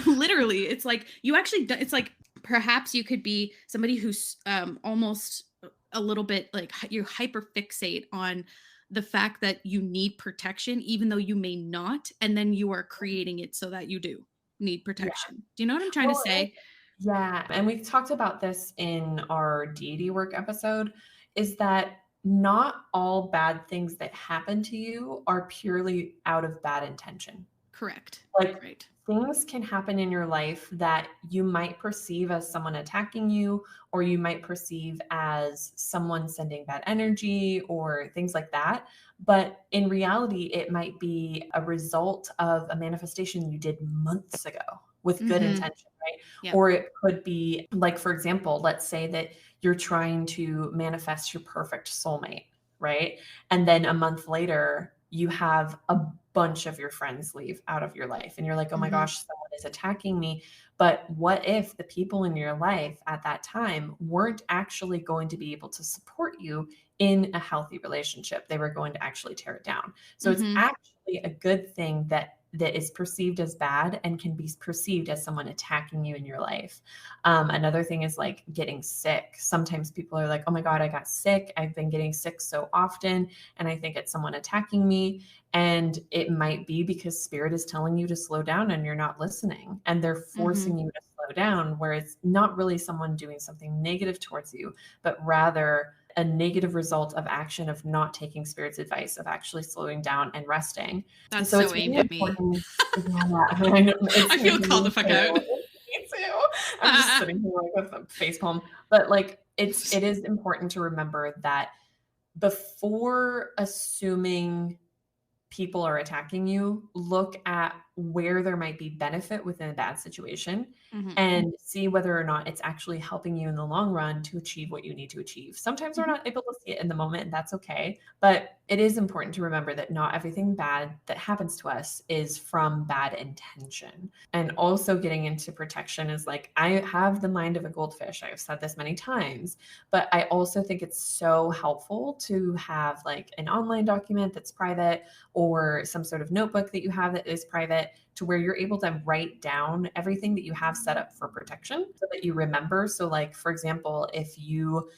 Literally, it's like you actually it's like perhaps you could be somebody who's almost a little bit like you hyper fixate on the fact that you need protection even though you may not, and then you are creating it so that you do need Yeah. protection. Do you know what I'm trying to Well, say? yeah, and we talked about this in our deity work episode, is that not all bad things that happen to you are purely out of bad intention. Correct. Like, Right. things can happen in your life that you might perceive as someone attacking you, or you might perceive as someone sending bad energy or things like that. But in reality, it might be a result of a manifestation you did months ago with good Mm-hmm. intention, right? Yep. Or it could be like, for example, let's say that you're trying to manifest your perfect soulmate, right? And then a month later, you have a bunch of your friends leave out of your life and you're like, "Oh my Mm-hmm. gosh, someone is attacking me." But what if the people in your life at that time weren't actually going to be able to support you in a healthy relationship? They were going to actually tear it down. So it's Mm-hmm. actually a good thing that is perceived as bad and can be perceived as someone attacking you in your life. Another thing is like getting sick. Sometimes people are like, "Oh my God, I got sick. I've been getting sick so often, and I think it's someone attacking me." And it might be because spirit is telling you to slow down and you're not listening, and they're Mm-hmm. forcing you to slow down, where it's not really someone doing something negative towards you, but rather a negative result of action of not taking spirit's advice of actually slowing down and resting. And That's so so it's aimed really at me. important. Yeah, I know, I it's feel me called the fuck out. too. Me too. I'm just sitting here like with a face palm. But like it is important to remember that before assuming people are attacking you, look at where there might be benefit within a bad situation Mm-hmm. and see whether or not it's actually helping you in the long run to achieve what you need to achieve. Sometimes we're Mm-hmm. not able to see it in the moment, and that's okay. But it is important to remember that not everything bad that happens to us is from bad intention. And also getting into protection is like, I have the mind of a goldfish. I've said this many times, but I also think it's so helpful to have like an online document that's private or some sort of notebook that you have that is private to where you're able to write down everything that you have set up for protection so that you remember. So, like, for example, if you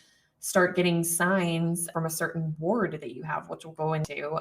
start getting signs from a certain ward that you have, which we'll go into,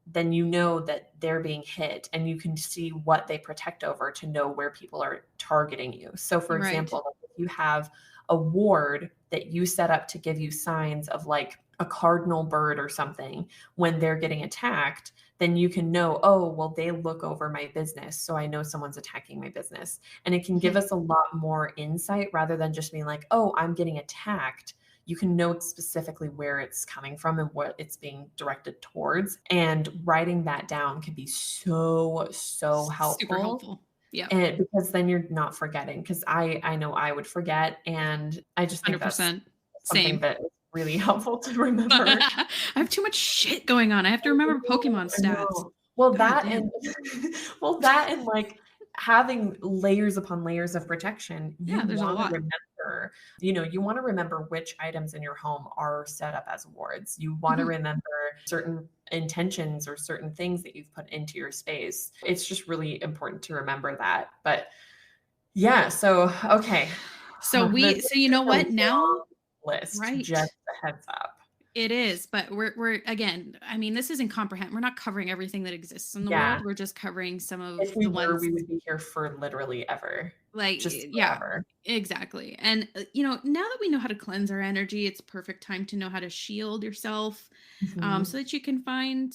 then you know that they're being hit and you can see what they protect over to know where people are targeting you. So, for Right. example, like if you have a ward that you set up to give you signs of like a cardinal bird or something when they're getting attacked, then you can know, oh, well, they look over my business. So I know someone's attacking my business. And it can give Mhm. us a lot more insight rather than just being like, oh, I'm getting attacked. You can know specifically where it's coming from and what it's being directed towards. And writing that down can be so, so Super helpful. helpful. Yep. And because then you're not forgetting. Because I know I would forget. And I just think that's 100%. something Same. that is really helpful to remember. I have too much shit going on. I have to remember Pokemon I stats. know. Well, God that damn. and well, that and, like, having layers upon layers of protection, you Yeah, there's a wanna lot. remember, you wanna remember which items in your home are set up as wards. You wanna Mhm. remember certain intentions or certain things that you've put into your space. It's just really important to remember that. But, yeah, so, okay. This So is you know a what? Now long list, right. just a heads up. It is, but we're again, I mean, this isn't comprehend we're not covering everything that exists in the Yeah. world. We're just covering some If of we the were, ones we would be here for literally ever. like Just yeah, forever. exactly. And now that we know how to cleanse our energy, it's perfect time to know how to shield yourself Mhm. so that you can find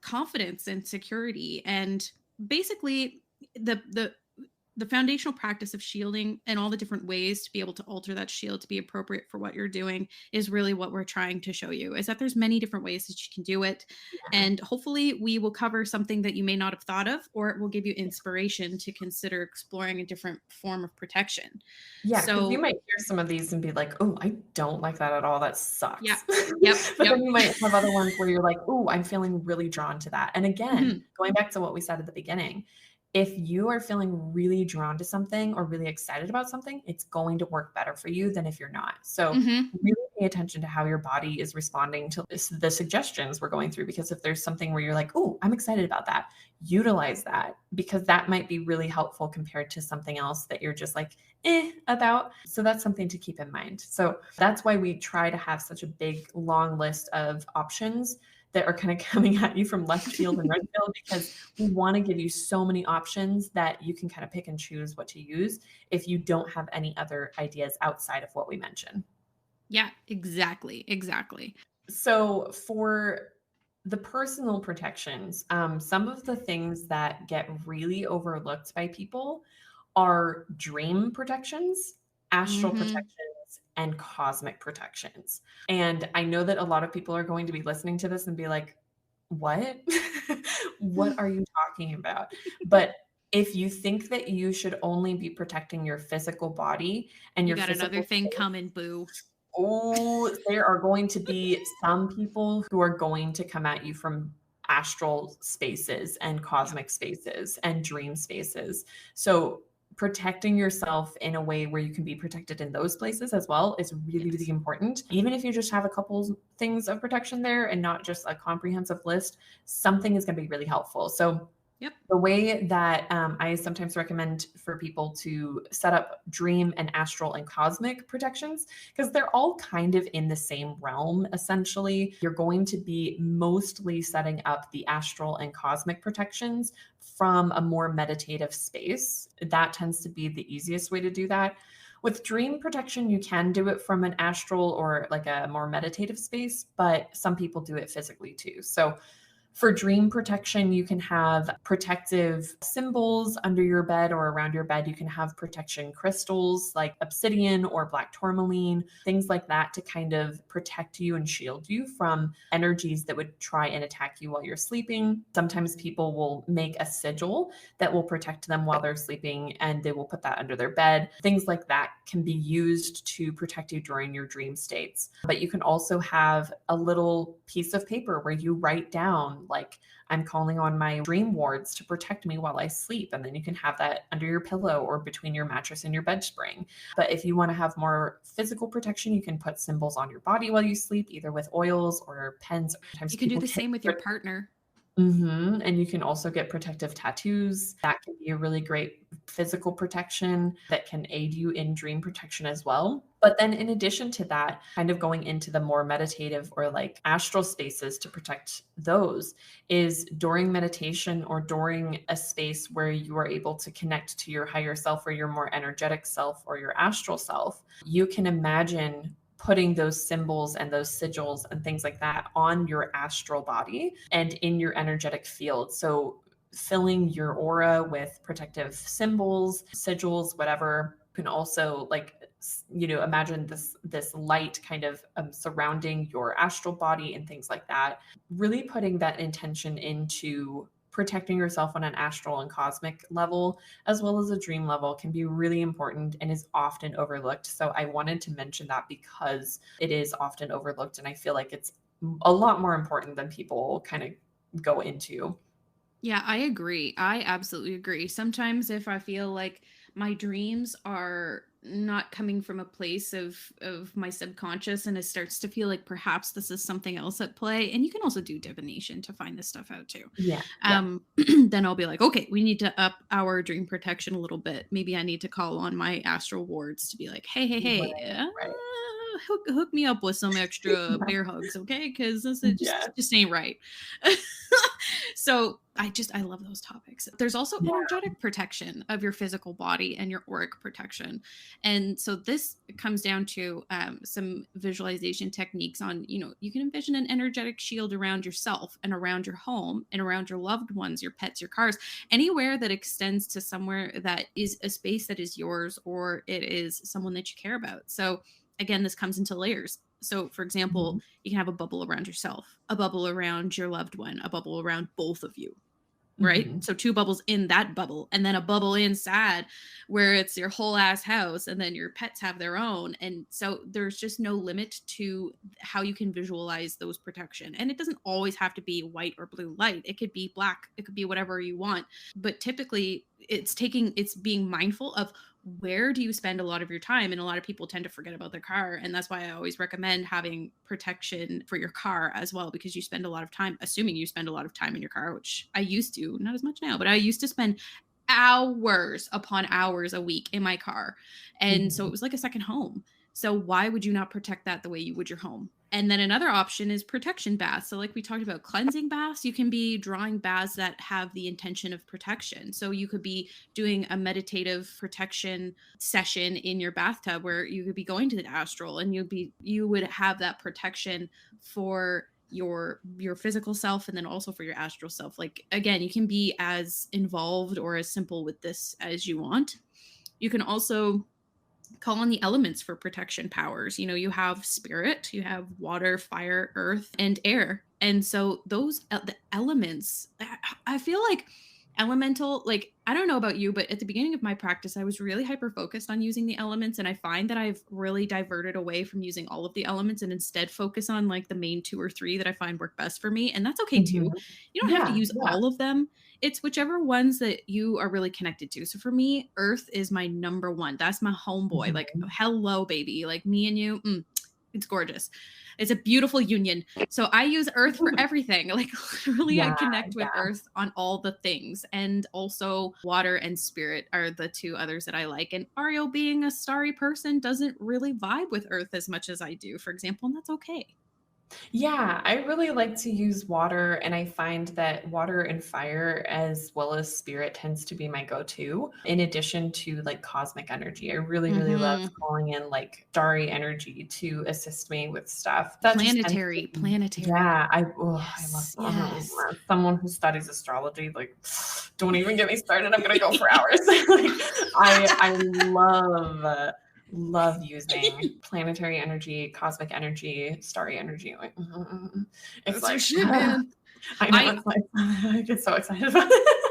confidence and security and basically the foundational practice of shielding and all the different ways to be able to alter that shield to be appropriate for what you're doing is really what we're trying to show you is that there's many different ways that you can do it, Yeah. and hopefully we will cover something that you may not have thought of, or it will give you inspiration to consider exploring a different form of protection. Yeah, because you So might hear some of these and be like, "Oh, I don't like that at all, that yeah, sucks." yep, But yep. then you might have other ones where you're like, "Oh, I'm feeling really drawn to that." And again, Mhm, going back to what we said at the beginning, if you are feeling really drawn to something or really excited about something, it's going to work better for you than if you're not. So, mhm. really pay attention to how your body is responding to the suggestions we're going through, because if there's something where you're like, "Oh, I'm excited about that," utilize that, because that might be really helpful compared to something else that you're just like, about. So that's something to keep in mind. So that's why we try to have such a big, long list of options that are kind of coming at you from left field and right field, because we want to give you so many options that you can kind of pick and choose what to use if you don't have any other ideas outside of what we mentioned. Yeah, exactly, exactly. So for the personal protections, some of the things that get really overlooked by people are dream protections, astral Mhm. protections, and cosmic protections. And I know that a lot of people are going to be listening to this and be like, what? What are you talking about? But if you think that you should only be protecting your physical body and You your got another physical thing space, coming, boo. oh, there are going to be some people who are going to come at you from astral spaces and Yep. cosmic spaces and dream spaces. So, protecting yourself in a way where you can be protected in those places as well is really, really Yes. important. Even if you just have a couple things of protection there and not just a comprehensive list, something is going to be really helpful. So, Yep. the way that I sometimes recommend for people to set up dream and astral and cosmic protections, because they're all kind of in the same realm, essentially. You're going to be mostly setting up the astral and cosmic protections from a more meditative space. That tends to be the easiest way to do that. With dream protection, you can do it from an astral or like a more meditative space, but some people do it physically too. So, for dream protection, you can have protective symbols under your bed or around your bed. You can have protection crystals like obsidian or black tourmaline, things like that, to kind of protect you and shield you from energies that would try and attack you while you're sleeping. Sometimes people will make a sigil that will protect them while they're sleeping, and they will put that under their bed. Things like that can be used to protect you during your dream states. But you can also have a little piece of paper where you write down, like, I'm calling on my dream wards to protect me while I sleep. And then you can have that under your pillow or between your mattress and your bed spring. But if you want to have more physical protection, you can put symbols on your body while you sleep, either with oils or pens. Sometimes You can do people the can. same with your partner. And you can also get protective tattoos. That can be a really great physical protection that can aid you in dream protection as well. But then in addition to that, kind of going into the more meditative or like astral spaces to protect those is during meditation or during a space where you are able to connect to your higher self or your more energetic self or your astral self, you can imagine putting those symbols and those sigils and things like that on your astral body and in your energetic field. So filling your aura with protective symbols, sigils, whatever. You can also like imagine this light kind of surrounding your astral body and things like that, really putting that intention into protecting yourself on an astral and cosmic level as well as a dream level can be really important and is often overlooked. So I wanted to mention that because it is often overlooked and I feel like it's a lot more important than people kind of go into. Yeah, I agree. I absolutely agree. Sometimes if I feel like my dreams are not coming from a place of my subconscious and it starts to feel like perhaps this is something else at play, and you can also do divination to find this stuff out too. Yeah, yeah. Then I'll be like, okay, we need to up our dream protection a little bit. Maybe I need to call on my astral wards to be like, hey, Right, right. hook me up with some extra bear hugs, okay? Because this is Yeah. just ain't right. So I love those topics. There's also Yeah. energetic protection of your physical body and your auric protection. And so this comes down to some visualization techniques on, you can envision an energetic shield around yourself and around your home and around your loved ones, your pets, your cars, anywhere that extends to somewhere that is a space that is yours or it is someone that you care about. So again, this comes into layers. So, for example, Mhm. you can have a bubble around yourself, a bubble around your loved one, a bubble around both of you, right? Mhm. So, two bubbles in that bubble, and then a bubble inside where it's your whole ass house, and then your pets have their own. And so, there's just no limit to how you can visualize those protection. And it doesn't always have to be white or blue light, it could be black, it could be whatever you want. But typically, it's being mindful of where do you spend a lot of your time, and a lot of people tend to forget about their car, and that's why I always recommend having protection for your car as well, because you spend a lot of time, assuming you spend a lot of time in your car, which I used to, not as much now, but I used to spend hours upon hours a week in my car, and so Mhm. it was like a second home. So why would you not protect that the way you would your home? And then another option is protection baths. So, like we talked about, cleansing baths, you can be drawing baths that have the intention of protection. So, you could be doing a meditative protection session in your bathtub where you could be going to the astral, and you would have that protection for your physical self and then also for your astral self. Like, again, you can be as involved or as simple with this as you want. You can also call on the elements for protection powers. You have spirit, you have water, fire, earth, and air. And so those the elements, I feel like elemental, like, I don't know about you, but at the beginning of my practice I was really hyper focused on using the elements, and I find that I've really diverted away from using all of the elements and instead focus on like the main two or three that I find work best for me, and that's okay too. Mhm. You don't have to Yeah, use yeah. all of them. It's whichever ones that you are really connected to. So for me, earth is my number one. That's my homeboy. Like, Mhm. hello, baby. Like, me and you, it's gorgeous. It's a beautiful union. So I use earth for everything. Like, literally, I Yeah, connect with yeah. earth on all the things. And also, water and spirit are the two others that I like. And Ariel, being a starry person, doesn't really vibe with earth as much as I do, for example, and that's okay. Yeah, I really like to use water, and I find that water and fire, as well as spirit, tends to be my go-to. In addition to like cosmic energy, I really, really love Hmm. calling in like starry energy to assist me with stuff. That just tends to Planetary, be, planetary. yeah. I love Yes, yes. someone who studies astrology. Like, don't even get me started. I'm gonna go for hours. Like, I love using planetary energy, cosmic energy, starry energy. Like, it's That's your like, shit, man. I know, I it's like, I get so excited about it.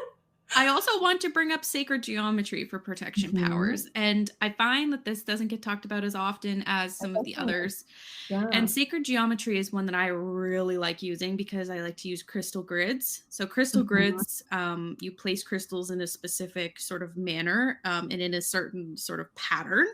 I also want to bring up sacred geometry for protection Mhm. powers, and I find that this doesn't get talked about as often as It some of the doesn't. others. Yeah. And sacred geometry is one that I really like using because I like to use crystal grids. So crystal Mhm. grids, you place crystals in a specific sort of manner, and in a certain sort of pattern,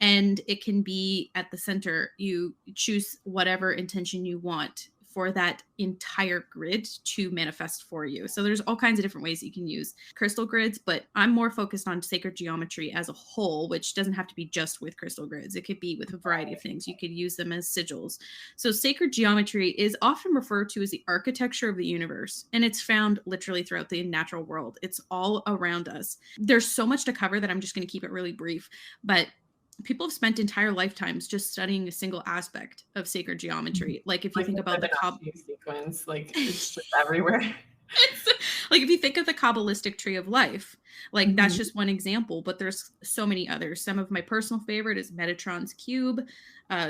and it can be at the center. You choose whatever intention you want for that entire grid to manifest for you. So there's all kinds of different ways that you can use crystal grids, but I'm more focused on sacred geometry as a whole, which doesn't have to be just with crystal grids. It could be with a variety of things. You could use them as sigils. So sacred geometry is often referred to as the architecture of the universe, and it's found literally throughout the natural world. It's all around us. There's so much to cover that I'm just going to keep it really brief, but people have spent entire lifetimes just studying a single aspect of sacred geometry. Like if you think about the Fibonacci sequence, like it's just everywhere. it's like if you think of the Kabbalistic tree of life, like that's just one example, but there's so many others. Some of my personal favorite is Metatron's cube,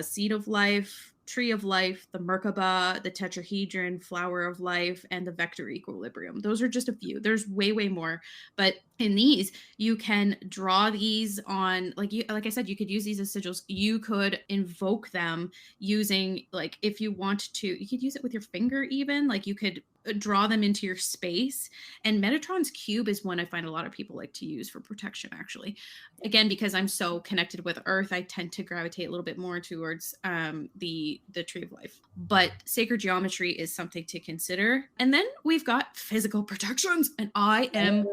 seed of life, tree of life, the Merkaba, the tetrahedron, flower of life, and the vector equilibrium. Those are just a few. There's way, way more. But in these, you can draw these on, like I said, you could use these as sigils. You could invoke them using, like, if you want to, you could use it with your finger even. Like you could draw them into your space. And Metatron's cube is one I find a lot of people like to use for protection, actually. Again, because I'm so connected with Earth, I tend to gravitate a little bit more towards the tree of life. But sacred geometry is something to consider. And then we've got physical protections, and I am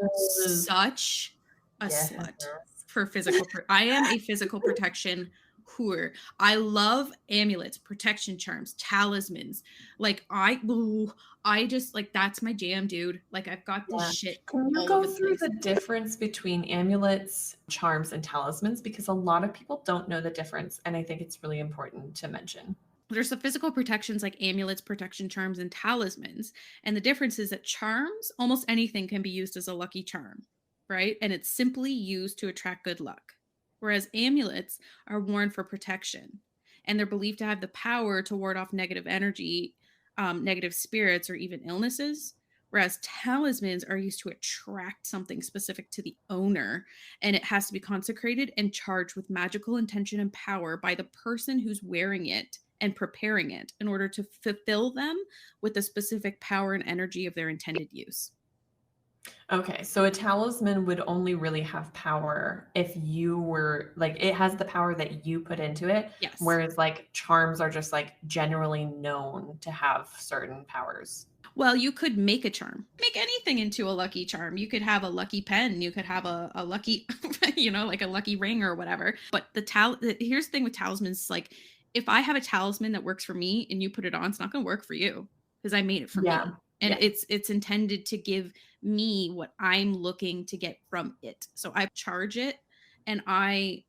such a slut for physical. I am a physical protection whore. I love amulets, protection charms, talismans. Like I just like, that's my jam, dude. Like I've got this shit. Can you go through the difference between amulets, charms, and talismans? Because a lot of people don't know the difference, and I think it's really important to mention. There's the physical protections like amulets, protection charms, and talismans. And the difference is that charms, almost anything can be used as a lucky charm, right? And it's simply used to attract good luck. Whereas amulets are worn for protection, and they're believed to have the power to ward off negative energy, negative spirits, or even illnesses. Whereas talismans are used to attract something specific to the owner, and it has to be consecrated and charged with magical intention and power by the person who's wearing it and preparing it in order to fulfill them with the specific power and energy of their intended use. Okay, so a talisman would only really have power if you were like, it has the power that you put into it. Yes. Whereas like charms are just like generally known to have certain powers. Well, you could make a charm, make anything into a lucky charm. You could have a lucky pen. You could have a lucky, like a lucky ring or whatever. But here's the thing with talismans, like if I have a talisman that works for me and you put it on, it's not going to work for you because I made it for me. And it's intended to give me what I'm looking to get from it. So I charge it, and I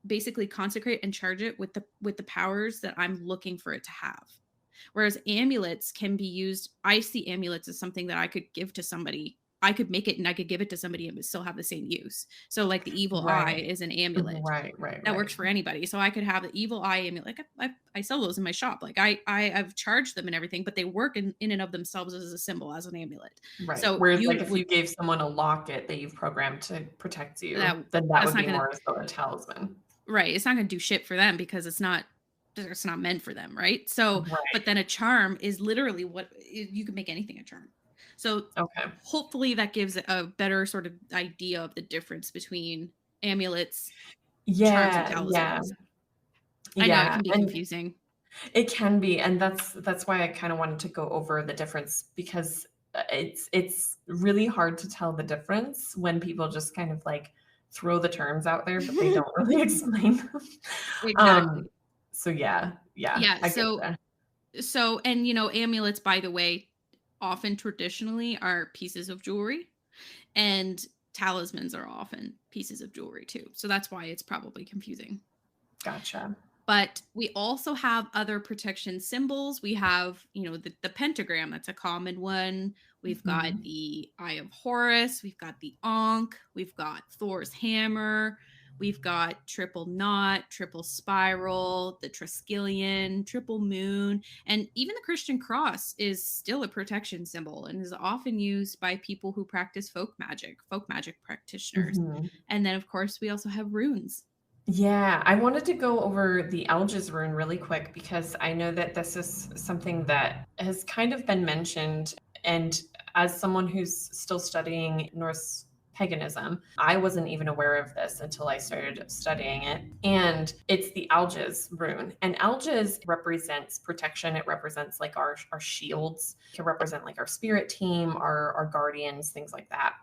basically consecrate and charge it with the powers that I'm looking for it to have. Whereas amulets can be used, I see amulets as something that I could give to somebody. I could make it and I could give it to somebody and it would still have the same use. So like the evil eye is an amulet. Right. That works for anybody. So I could have the evil eye amulet. Like I sell those in my shop. Like I've charged them and everything, but they work in and of themselves as a symbol, as an amulet. Right. So whereas like if you gave someone a locket that you've programmed to protect you, then that would be more as a talisman. Right. It's not going to do shit for them because it's not meant for them. Right. So, but then a charm is literally what you can make anything a charm. So hopefully that gives a better sort of idea of the difference between amulets, charms, and talismans. I know it can be confusing. It can be, and that's why I kind of wanted to go over the difference, because it's really hard to tell the difference when people just kind of like throw the terms out there, but they don't really explain them. Exactly. So yeah. So and amulets, by the way, often traditionally are pieces of jewelry, and talismans are often pieces of jewelry too. So that's why it's probably confusing. Gotcha. But we also have other protection symbols. We have, the pentagram. That's a common one. We've got the Eye of Horus. We've got the Ankh. We've got Thor's hammer. We've got triple knot, triple spiral, the Triskelion, triple moon, and even the Christian cross is still a protection symbol and is often used by people who practice folk magic practitioners. And then, of course, we also have runes. Yeah, I wanted to go over the Algiz rune really quick because I know that this is something that has kind of been mentioned. And as someone who's still studying Norse paganism. I wasn't even aware of this until I started studying it. And it's the Algiz rune. And Algiz represents protection. It represents like our shields. It can represent like our spirit team, our guardians, things like that.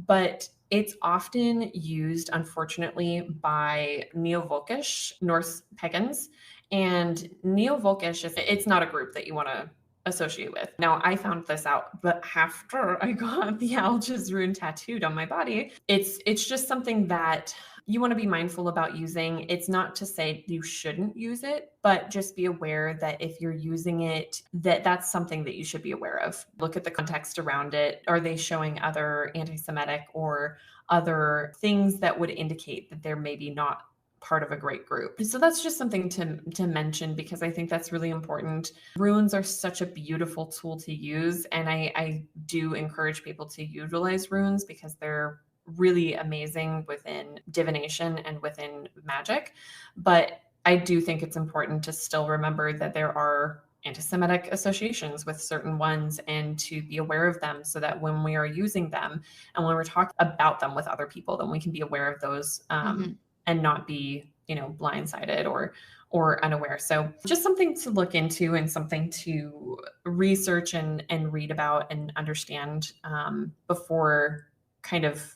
But it's often used, unfortunately, by Neo-Volkish Norse pagans. And Neo-Volkish, it's not a group that you want to associate with. Now, I found this out, but after I got the Algiz rune tattooed on my body, it's just something that you want to be mindful about using. It's not to say you shouldn't use it, but just be aware that if you're using it, that's something that you should be aware of. Look at the context around it. Are they showing other anti-Semitic or other things that would indicate that they're maybe not part of a great group? So that's just something to mention, because I think that's really important. Runes are such a beautiful tool to use, and I do encourage people to utilize runes because they're really amazing within divination and within magic. But I do think it's important to still remember that there are anti-Semitic associations with certain ones, and to be aware of them so that when we are using them and when we're talking about them with other people, then we can be aware of those and not be, blindsided or unaware. So just something to look into and something to research and read about and understand before kind of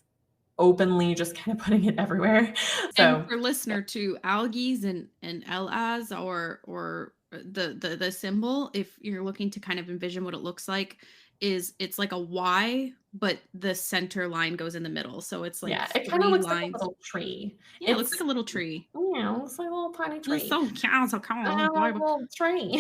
openly just kind of putting it everywhere. So And for listener to Algiz and Elaz, or the symbol, if you're looking to kind of envision what it looks like, it's like a Y, but the center line goes in the middle. So it's like yeah, it kind of three looks like a lines. little tree. Yeah, it looks like a little tree. It looks like a little tiny It's tree. so cute, so cool. A little tree.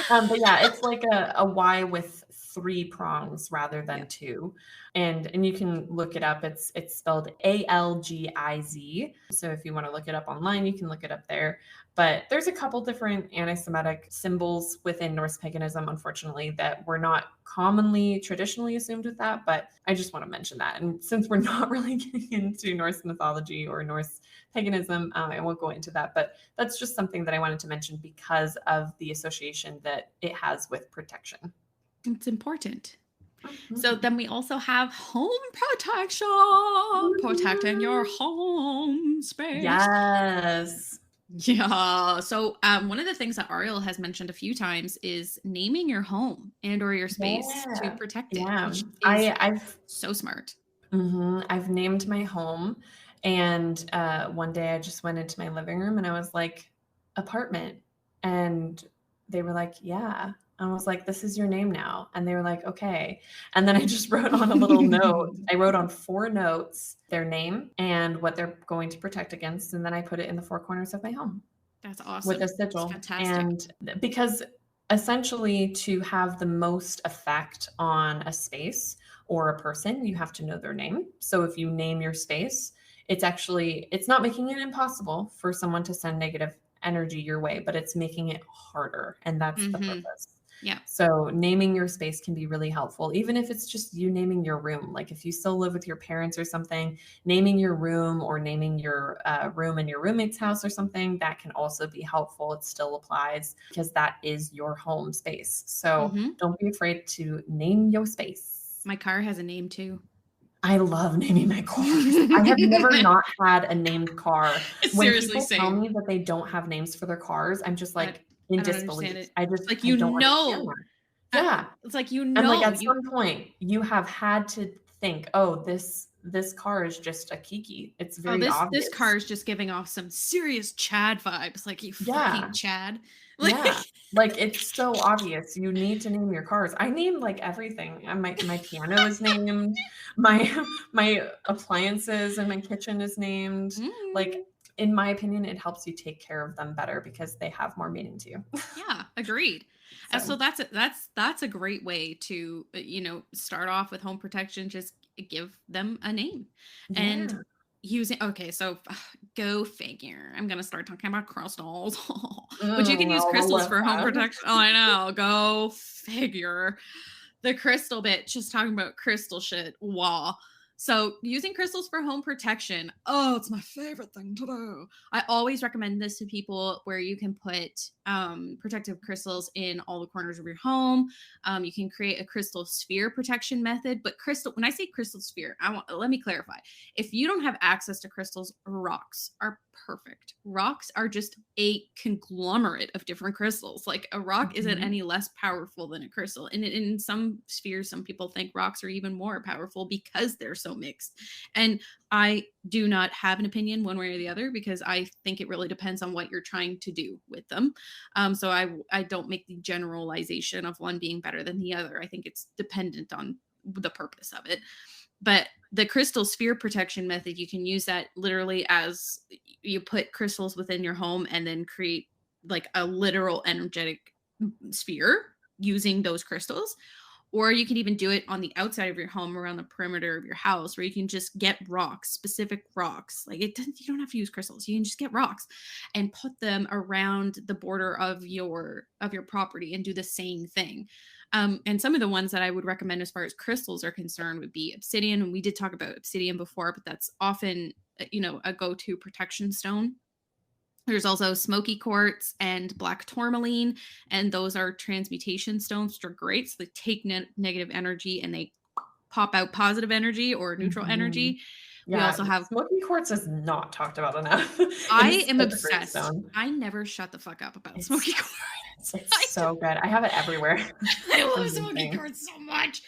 But yeah, it's like a Y with 3 prongs rather than Yeah. 2. And you can look it up. It's spelled Algiz. So if you want to look it up online, you can look it up there. But there's a couple different anti-Semitic symbols within Norse paganism, unfortunately, that were not commonly traditionally assumed with that. But I just want to mention that. And since we're not really getting into Norse mythology or Norse paganism, I won't go into that. But that's just something that I wanted to mention because of the association that it has with protection. It's important. So then we also have home protection, protecting your home space. Yes. Yeah. So one of the things that Ariel has mentioned a few times is naming your home and or your space to Yeah. protect it. Yeah. Which is I've so smart. I've named my home, and one day I just went into my living room and I was like, apartment, and they were like, yeah. I was like, this is your name now. And they were like, okay. And then I just wrote on a little note. I wrote on 4 notes their name and what they're going to protect against. And then I put it in the 4 corners of my home. That's awesome. With a sigil. That's fantastic. And because essentially to have the most effect on a space or a person, you have to know their name. So if you name your space, it's not making it impossible for someone to send negative energy your way, but it's making it harder. And that's the purpose. Yeah. So naming your space can be really helpful, even if it's just you naming your room. Like if you still live with your parents or something, naming your room or naming your room in your roommate's house or something, that can also be helpful. It still applies because that is your home space. So don't be afraid to name your space. My car has a name too. I love naming my cars. I have never not had a named car. When people tell me that they don't have names for their cars, I'm just like, in disbelief. I just like, I don't understand that. Yeah. It's like, and like at some point you have had to think, oh, this car is just a Kiki. It's very obvious. This car is just giving off some serious Chad vibes. Like, you fucking Chad. Like, yeah. Like it's so obvious. You need to name your cars. I name like everything. My piano is named. My appliances in my kitchen is named. Like, in my opinion, it helps you take care of them better because they have more meaning to you. Yeah, agreed. So that's a great way to start off with home protection. Just give them a name and using. Okay, so go figure. I'm gonna start talking about crystals, but you can use crystals for home protection. Oh, I know. Go figure. The crystal bit. Just talking about crystal shit. Wow. So using crystals for home protection. Oh, it's my favorite thing to do. I always recommend this to people where you can put protective crystals in all the corners of your home. You can create a crystal sphere protection method. But when I say crystal sphere, let me clarify. If you don't have access to crystals, rocks are perfect. Rocks are just a conglomerate of different crystals. Like a rock isn't Mhm. any less powerful than a crystal. And in some spheres, some people think rocks are even more powerful because they're so mixed. And I do not have an opinion one way or the other because I think it really depends on what you're trying to do with them. So I don't make the generalization of one being better than the other. I think it's dependent on the purpose of it. But the crystal sphere protection method, you can use that literally as you put crystals within your home and then create like a literal energetic sphere using those crystals. Or you can even do it on the outside of your home around the perimeter of your house where you can just get rocks, specific rocks. Like you don't have to use crystals. You can just get rocks and put them around the border of your property and do the same thing. And some of the ones that I would recommend as far as crystals are concerned would be obsidian. And we did talk about obsidian before, but that's often, a go-to protection stone. There's also smoky quartz and black tourmaline, and those are transmutation stones, which are great. So they take negative energy and they pop out positive energy or neutral Mhm. energy. We Yeah, also have smoky quartz is not talked about enough. It I is am such a great obsessed. stone. I never shut the fuck up about It's smoky so quartz. good. It's I so good. I have it everywhere. I It's love smoky amazing. quartz so much.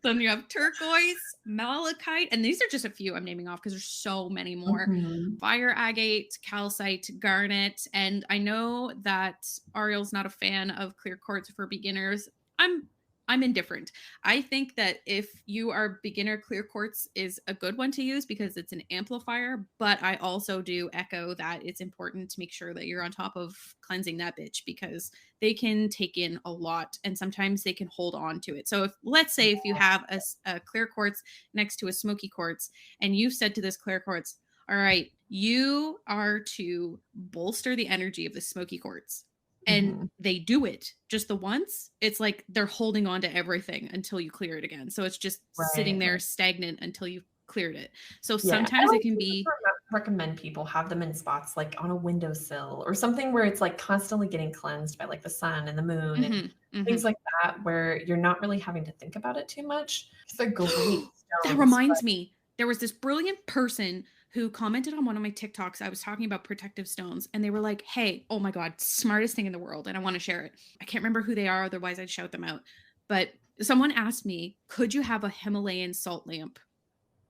Then you have turquoise, malachite, and these are just a few I'm naming off because there's so many more. Mhm. Fire agate, calcite, garnet, and I know that Ariel's not a fan of clear quartz for beginners. I'm I'm indifferent. I think that if you are beginner, clear quartz is a good one to use because it's an amplifier, but I also do echo that it's important to make sure that you're on top of cleansing that bitch because they can take in a lot and sometimes they can hold on to it. So if let's say if you have a clear quartz next to a smoky quartz and you've said to this clear quartz, all right, you are to bolster the energy of the smoky quartz. And Mhm. they do it just the once. It's like they're holding on to everything until you clear it again. So it's just sitting Right, there right. stagnant until you've cleared it. So Yeah, I sometimes it always can just be recommend people have them in spots, like, on a windowsill or something where it's, like, constantly getting cleansed by, like, the sun and the moon and mhm, mhm. things like that, where you're not really having to think about it too much. 'Cause they're great That stones, but reminds me, there was this brilliant person who commented on one of my TikToks. I was talking about protective stones, and they were like, "Hey, oh my god, smartest thing in the world," and I want to share it. I can't remember who they are, otherwise I'd shout them out. But someone asked me, "Could you have a Himalayan salt lamp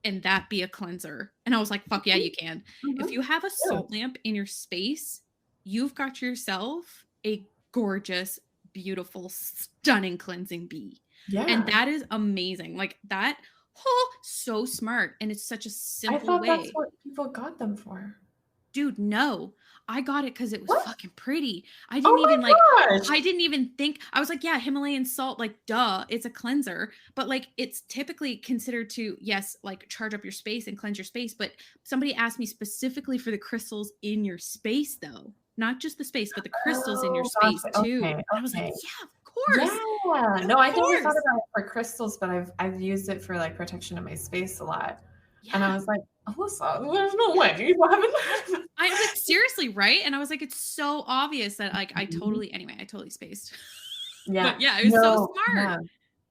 and that be a cleanser?" And I was like, "Fuck yeah, Mhm, you can." If mhm, you have a yeah, salt lamp in your space, you've got yourself a gorgeous, beautiful, stunning cleansing bee. And yeah. that is amazing. Like that, oh, so smart. And it's such a I simple thought that's way. what people got them for. Dude, no. I got it because it was What? fucking pretty. Oh my gosh! I didn't even think I was like, yeah, Himalayan salt, like, duh, it's a cleanser. But like it's typically considered to, yes, like charge up your space and cleanse your space. But somebody asked me specifically for the crystals in your space, though. Not just the space, but the crystals in your Oh, space gotcha, too. okay, And I was like, okay. yeah, of Yeah. course. Of No, I think I thought course. about it for crystals, but I've used it for, like, protection of my space a lot, and I Yeah. was like, "Alyssa, there's no way you haven't." I like seriously, right? And I was like, it's so obvious that like Mhm. I totally spaced. Yeah. But yeah, it was so No, smart. yeah.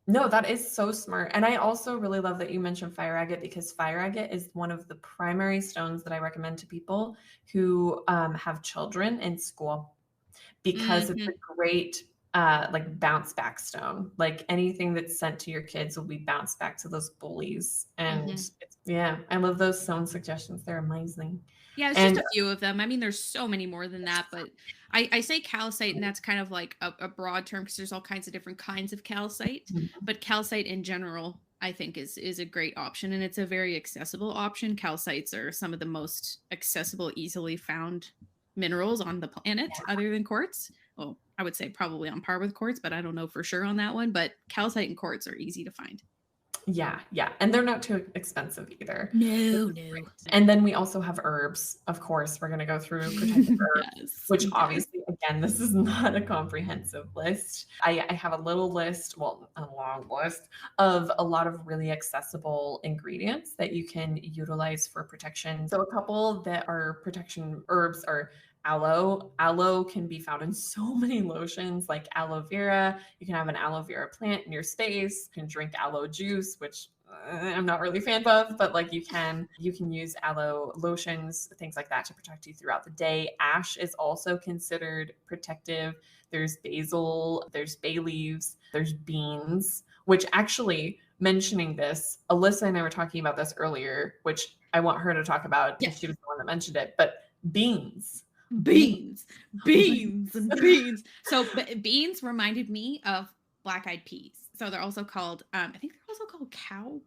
No, that is so smart, and I also really love that you mentioned fire agate because fire agate is one of the primary stones that I recommend to people who, have children in school because it's a Mhm. great, like, bounce back stone. Like, anything that's sent to your kids will be bounced back to those bullies, and Mhm. it's yeah, I love those stone suggestions, they're amazing, Yeah, it's just and a few of them. I mean, there's so many more than that, but I say calcite, and that's kind of like a broad term because there's all kinds of different kinds of calcite. Mhm. But calcite in general, I think is a great option, and it's a very accessible option. Calcites are some of the most accessible, easily found minerals on the planet, other than quartz. Well, I would say probably on par with quartz, but I don't know for sure on that one. But calcite and quartz are easy to find. Yeah, yeah, and they're not too expensive either, which No, is great. no. And then we also have herbs, of course, we're gonna go through protective herbs, Yes, which yes. obviously, again, this is not a comprehensive list. I have a little list, well, a long list of a lot of really accessible ingredients that you can utilize for protection. So a couple that are protection herbs are aloe. Aloe can be found in so many lotions like aloe vera. You can have an aloe vera plant in your space. You can drink aloe juice, which I'm not really a fan of, but like you can use aloe lotions, things like that to protect you throughout the day. Ash is also considered protective. There's basil, there's bay leaves, there's beans, which actually mentioning this, Alyssa and I were talking about this earlier, which I want her to talk about because Yes. she was the one that mentioned it, but beans. Beans, beans, and beans. So beans reminded me of black-eyed peas. So they're also called, I think they're also called cow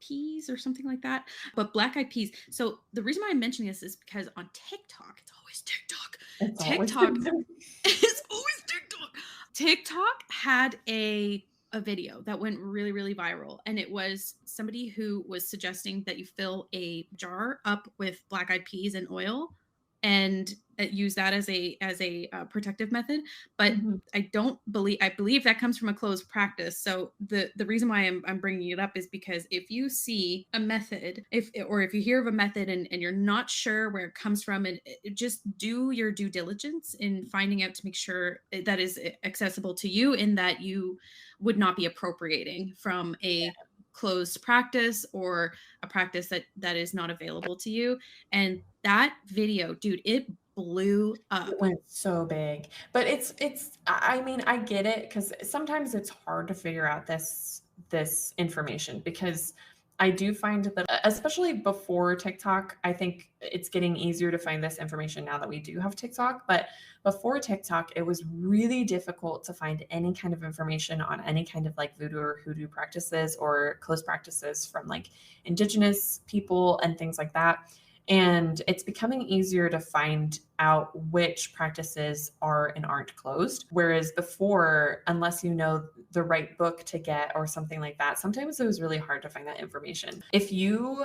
peas or something like that. But black-eyed peas. So the reason why I'm mentioning this is because on TikTok, it's always TikTok. It's TikTok always it's always TikTok. TikTok had a video that went really, really viral, and it was somebody who was suggesting that you fill a jar up with black-eyed peas and oil and use that as a protective method. But Mhm. I believe that comes from a closed practice. So the reason why I'm bringing it up is because if you see a method, if you hear of a method and you're not sure where it comes from, and just do your due diligence in finding out to make sure that is accessible to you, and that you would not be appropriating from a closed practice or a practice that is not available to you. And that video, dude, it blew up. It went so big. But I mean, I get it because sometimes it's hard to figure out this information because I do find that especially before TikTok, I think it's getting easier to find this information now that we do have TikTok, but before TikTok, it was really difficult to find any kind of information on any kind of like voodoo or hoodoo practices or close practices from like indigenous people and things like that. And it's becoming easier to find out which practices are and aren't closed. Whereas before, unless you know the right book to get or something like that, sometimes it was really hard to find that information. If you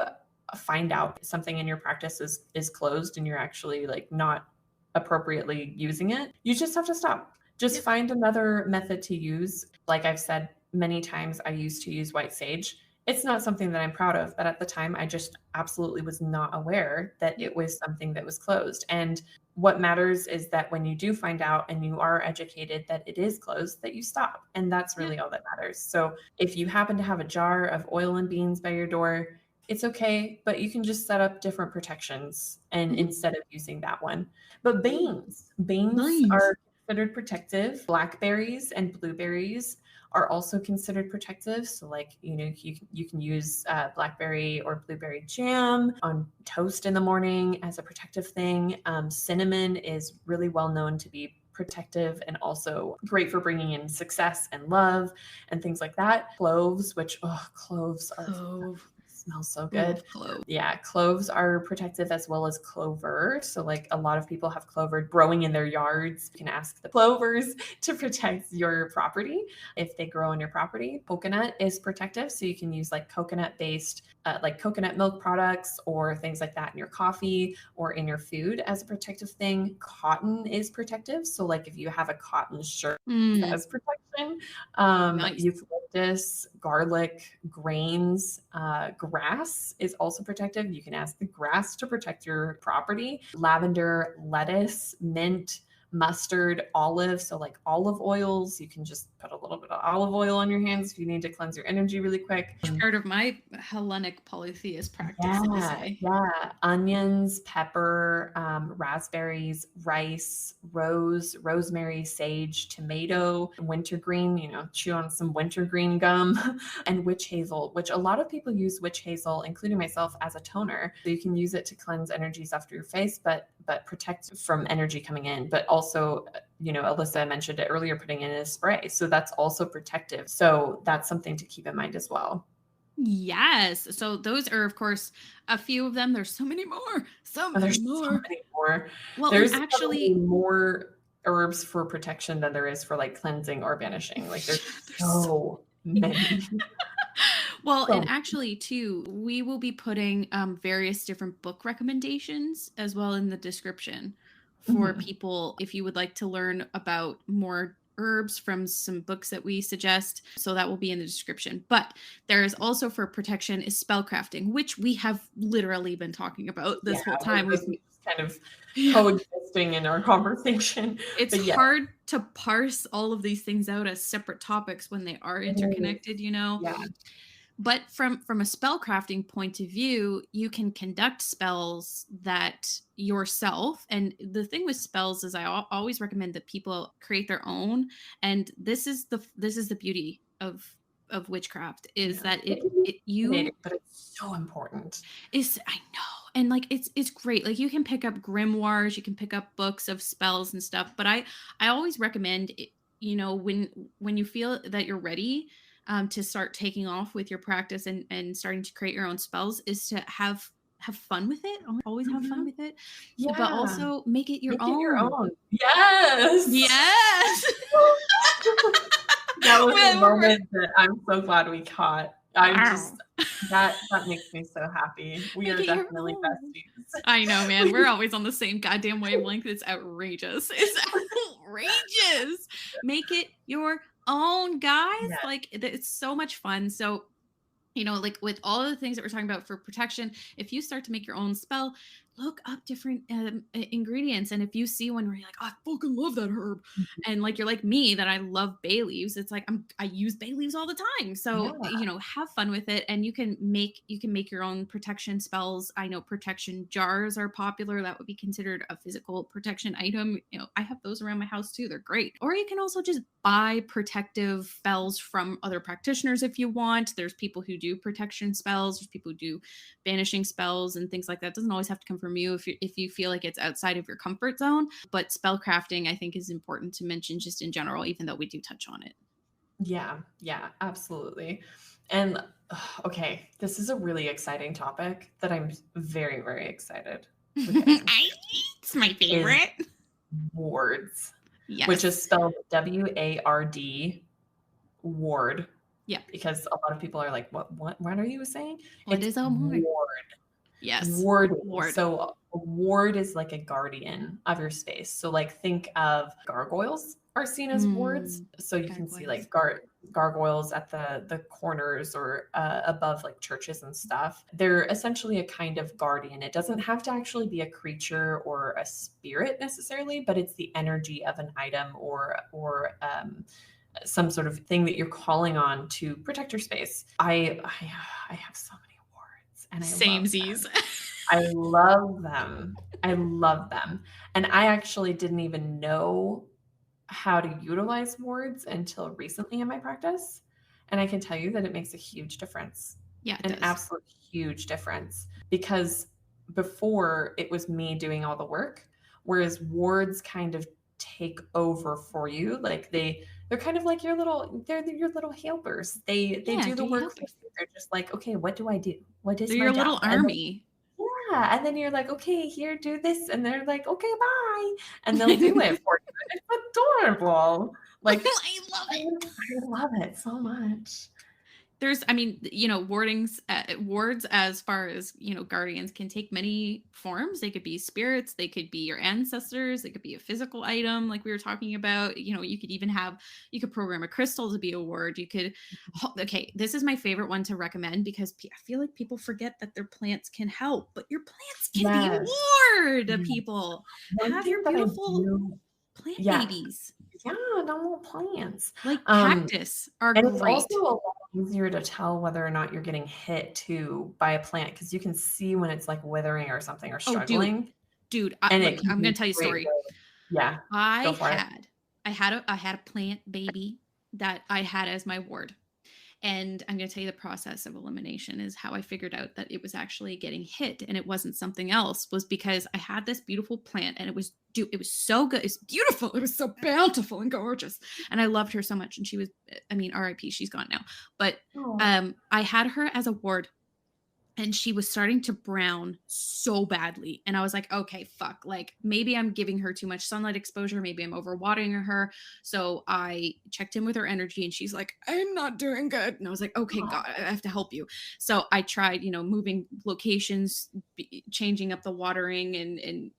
find out something in your practice is closed and you're actually like not appropriately using it, you just have to stop. Just Yep. find another method to use. Like I've said many times, I used to use white sage. It's not something that I'm proud of, but at the time I just absolutely was not aware that Yep. it was something that was closed. And what matters is that when you do find out and you are educated that it is closed, that you stop. And that's Yep. really all that matters. So if you happen to have a jar of oil and beans by your door, it's okay, but you can just set up different protections and Mhm. instead of using that one. But Yeah. beans Beans. are considered protective. Blackberries and blueberries are also considered protective. So, like, you can use blackberry or blueberry jam on toast in the morning as a protective thing. Cinnamon is really well known to be protective and also great for bringing in success and love and things like that. Cloves, which, oh, cloves are Clove. smells so good. Love clove. Yeah, cloves are protective as well as clover. So, like a lot of people have clover growing in their yards. You can ask the clovers to protect your property if they grow on your property. Coconut is protective. So, you can use like coconut based, like coconut milk products or things like that in your coffee or in your food as a protective thing. Cotton is protective. So, like if you have a cotton shirt Mm, as protection, nice. eucalyptus, garlic, grains, grass is also protective. You can ask the grass to protect your property. Lavender, lettuce, mint, mustard, olive. So, like olive oils, you can just put a little bit of olive oil on your hands if you need to cleanse your energy really quick. Part of my Hellenic polytheist practice, it will Yeah, say. yeah. Onions, pepper, raspberries, rice, rosemary, sage, tomato, wintergreen, chew on some wintergreen gum, and witch hazel, which a lot of people use witch hazel, including myself, as a toner. So you can use it to cleanse energies after your face, but protect from energy coming in. But also, Alyssa mentioned it earlier, putting in a spray. So that's also protective. So that's something to keep in mind as well. Yes. So those are, of course, a few of them. There's so many more. So Oh, many there's so more. many more. Well, and There's probably actually, more herbs for protection than there is for like cleansing or banishing. Like there's there's so so many. well, and So actually, too, we will be putting various different book recommendations as well in the description for Mhm. people if you would like to learn about more herbs from some books that we suggest. So that will be in the description. But there is also for protection is spellcrafting, which we have literally been talking about Yeah, this whole those time. those are just kind of Yeah. coexisting in our conversation. It's But yeah, hard to parse all of these things out as separate topics when they are it is. interconnected, you know. Yeah. But from a spell crafting point of view, you can conduct spells that yourself. And the thing with spells is always recommend that people create their own. And this is the beauty of witchcraft is Yeah. that It it can be it you intimidating, but it's so important. is I know. And like it's great. Like you can pick up grimoires, you can pick up books of spells and stuff, but I always recommend it, when you feel that you're ready to start taking off with your practice and starting to create your own spells is to have fun with it. Always have fun Mhm. with it, but Yeah. also make it your Make it your own. own. Yes. Yes. That was a We're moment that I'm so glad we caught. I'm just wow. that makes me so happy. We Make are it your definitely own. besties. I know, man. We're always on the same goddamn wavelength. It's outrageous. It's outrageous. Make it your own, guys. Yeah. Like it's so much fun. So, like with all of the things that we're talking about for protection, if you start to make your own spell, look up different ingredients. And if you see one where you're like, "Oh, I fucking love that herb," and like you're like me that I love bay leaves, it's like I use bay leaves all the time. So Yeah. have fun with it, and you can make your own protection spells. I know protection jars are popular. That would be considered a physical protection item. I have those around my house too. They're great. Or you can also just buy protective spells from other practitioners if you want. There's people who do protection spells. There's people who do banishing spells and things like that. It doesn't always have to come from you if you feel like it's outside of your comfort zone. But spell crafting, I think, is important to mention just in general, even though we do touch on it. Yeah. Yeah, absolutely. And okay, this is a really exciting topic that I'm very, very excited with getting It's my is favorite. wards, which is Yes. spelled WARD, ward, Yeah. because a lot of people are like, what are you saying? What It's is a ward? ward. Yes. Warding. Ward. So a ward is like a guardian of your space. So like think of gargoyles are seen as wards. So you can see Gargoyles. like gargoyles at the corners or above like churches and stuff. They're essentially a kind of guardian. It doesn't have to actually be a creature or a spirit necessarily, but it's the energy of an item or some sort of thing that you're calling on to protect your space. I have so many wards and I love Samesies. them. I love them. I love them. And I actually didn't even know how to utilize words until recently in my practice. And I can tell you that it makes a huge difference, Yeah, it an does. absolute huge difference. Because before it was me doing all the work, whereas words kind of take over for you. Like they're kind of like they're your little helpers. They Yeah, do the do you work help for us? you. They're just like, okay, what do I do? What is They're my your job? little army. Yeah, and then you're like, "Okay, here, do this," and they're like, "Okay, bye," and they'll do it for you. It's adorable. Like, I love I it. I love it so much. Wards as far as, guardians can take many forms. They could be spirits, they could be your ancestors, they could be a physical item like we were talking about. You could program a crystal to be a ward. Okay, this is my favorite one to recommend because I feel like people forget that their plants can help, but your plants can be a Yes. ward, Yeah. people. One Have thing your that I beautiful do plant yeah, babies. yeah, normal plants. Like Um, cactus are and it's also great. a lot easier to tell whether or not you're getting hit too by a plant because you can see when it's, like, withering or something or Oh, dude, struggling, dude, and let it me can I'm be gonna a tell you a great story. way. Yeah, go I for it. had I had a plant baby that I had as my ward. And I'm going to tell you the process of elimination is how I figured out that it was actually getting hit and it wasn't something else was because I had this beautiful plant and it was so good. It's beautiful. It was so bountiful and gorgeous. And I loved her so much. And she was, I mean, RIP, she's gone now. But Oh, I had her as a ward and she was starting to brown so badly. And I was like, okay, fuck, like maybe I'm giving her too much sunlight exposure, maybe I'm overwatering her. So I checked in with her energy, and she's like, I'm not doing good. And I was like, okay, God, I have to help you. So I tried, moving locations, changing up the watering, and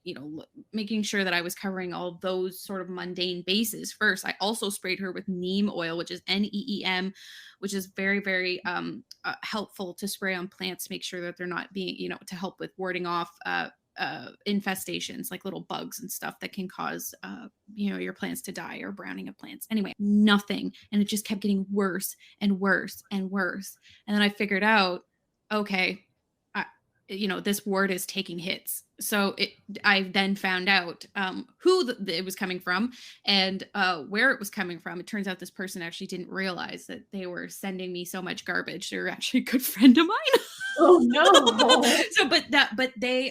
making sure that I was covering all those sort of mundane bases first. I also sprayed her with neem oil, which is NEEM, which is very, very helpful to spray on plants, make sure that they're not being, to help with warding off infestations like little bugs and stuff that can cause, your plants to die, or browning of plants. Anyway, nothing. And it just kept getting worse and worse and worse. And then I figured out, okay, this ward is taking hits. So I then found out who it was coming from, and where it was coming from. It turns out this person actually didn't realize that they were sending me so much garbage. They're actually a good friend of mine. Oh no. So, but they,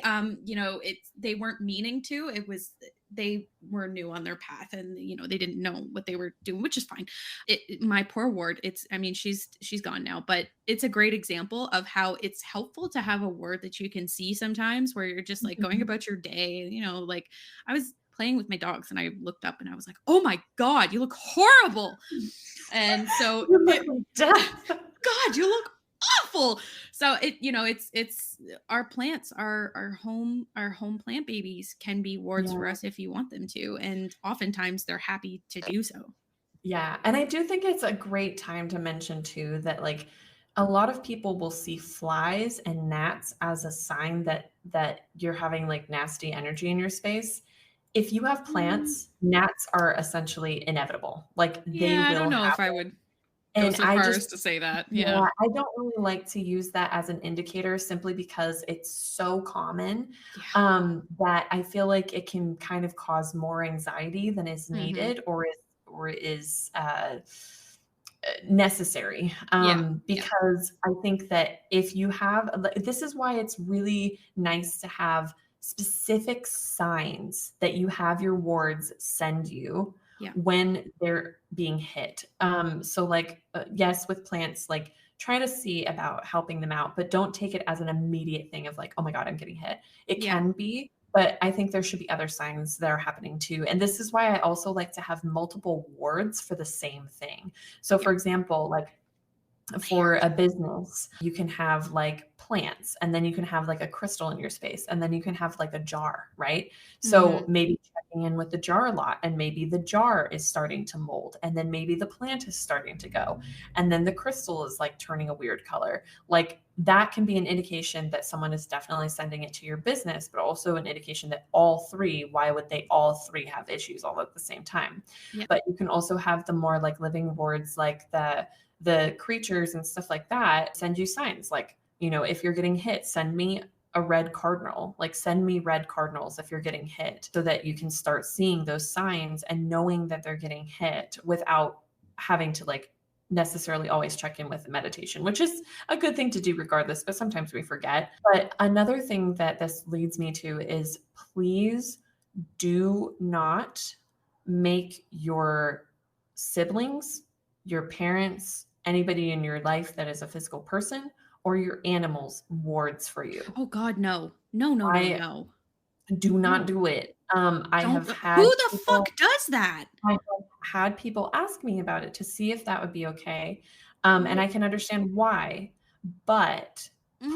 they weren't meaning to. It was, they were new on their path, and they didn't know what they were doing, which is fine. My poor ward, she's gone now, but it's a great example of how it's helpful to have a ward that you can see sometimes, where you're just like going about your day. Like I was playing with my dogs, and I looked up and I was like, oh my God, you look horrible. And so God, you look awful. So it's our plants, our home plant babies can be wards for us if you want them to, and oftentimes they're happy to do so. Yeah, and I do think it's a great time to mention too that like a lot of people will see flies and gnats as a sign that you're having like nasty energy in your space. If you have plants, gnats are essentially inevitable. Like they I don't will know if I happen. would go And so I far as just, to say that. yeah, Yeah. I don't really like to use that as an indicator simply because it's so common that I feel like it can kind of cause more anxiety than is Mm-hmm. needed or is necessary. Yeah. Yeah. Because I think that if you have, this is why it's really nice to have specific signs that you have your wards send you Yeah. when they're being hit. So like, yes, with plants, like try to see about helping them out, but don't take it as an immediate thing of like, oh my God, I'm getting hit. It Yeah. can be, but I think there should be other signs that are happening too. And this is why I also like to have multiple wards for the same thing. So Yeah. for example, like for a business, you can have like plants, and then you can have like a crystal in your space, and then you can have like a jar, right? So Mm-hmm. maybe checking in with the jar a lot, and maybe the jar is starting to mold, and then maybe the plant is starting to go, and then the crystal is like turning a weird color. Like that can be an indication that someone is definitely sending it to your business, but also an indication that all three, why would they all three have issues all at the same time? Yeah. But you can also have the more like living wards, like the creatures and stuff like that send you signs. Like, if you're getting hit, send me a red cardinal. Like send me red cardinals if you're getting hit, so that you can start seeing those signs and knowing that they're getting hit without having to like necessarily always check in with meditation, which is a good thing to do regardless, but sometimes we forget. But another thing that this leads me to is please do not make your siblings, your parents, anybody in your life that is a physical person, or your animals wards for you. Oh God, no. No, no, no, I no. do not No. do it. I Don't. have Who had the people fuck does that? I have had people ask me about it to see if that would be okay. And I can understand why, but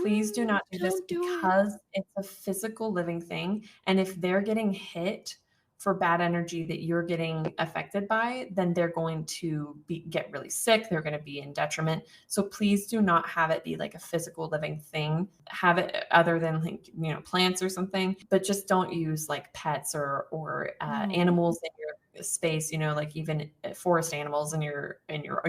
please do not do this Don't do it. because it's a physical living thing. And if they're getting hit for bad energy that you're getting affected by, then they're going to get really sick. They're going to be in detriment. So please do not have it be like a physical living thing. Have it other than like, plants or something, but just don't use like pets or No. animals in your space, like even forest animals in your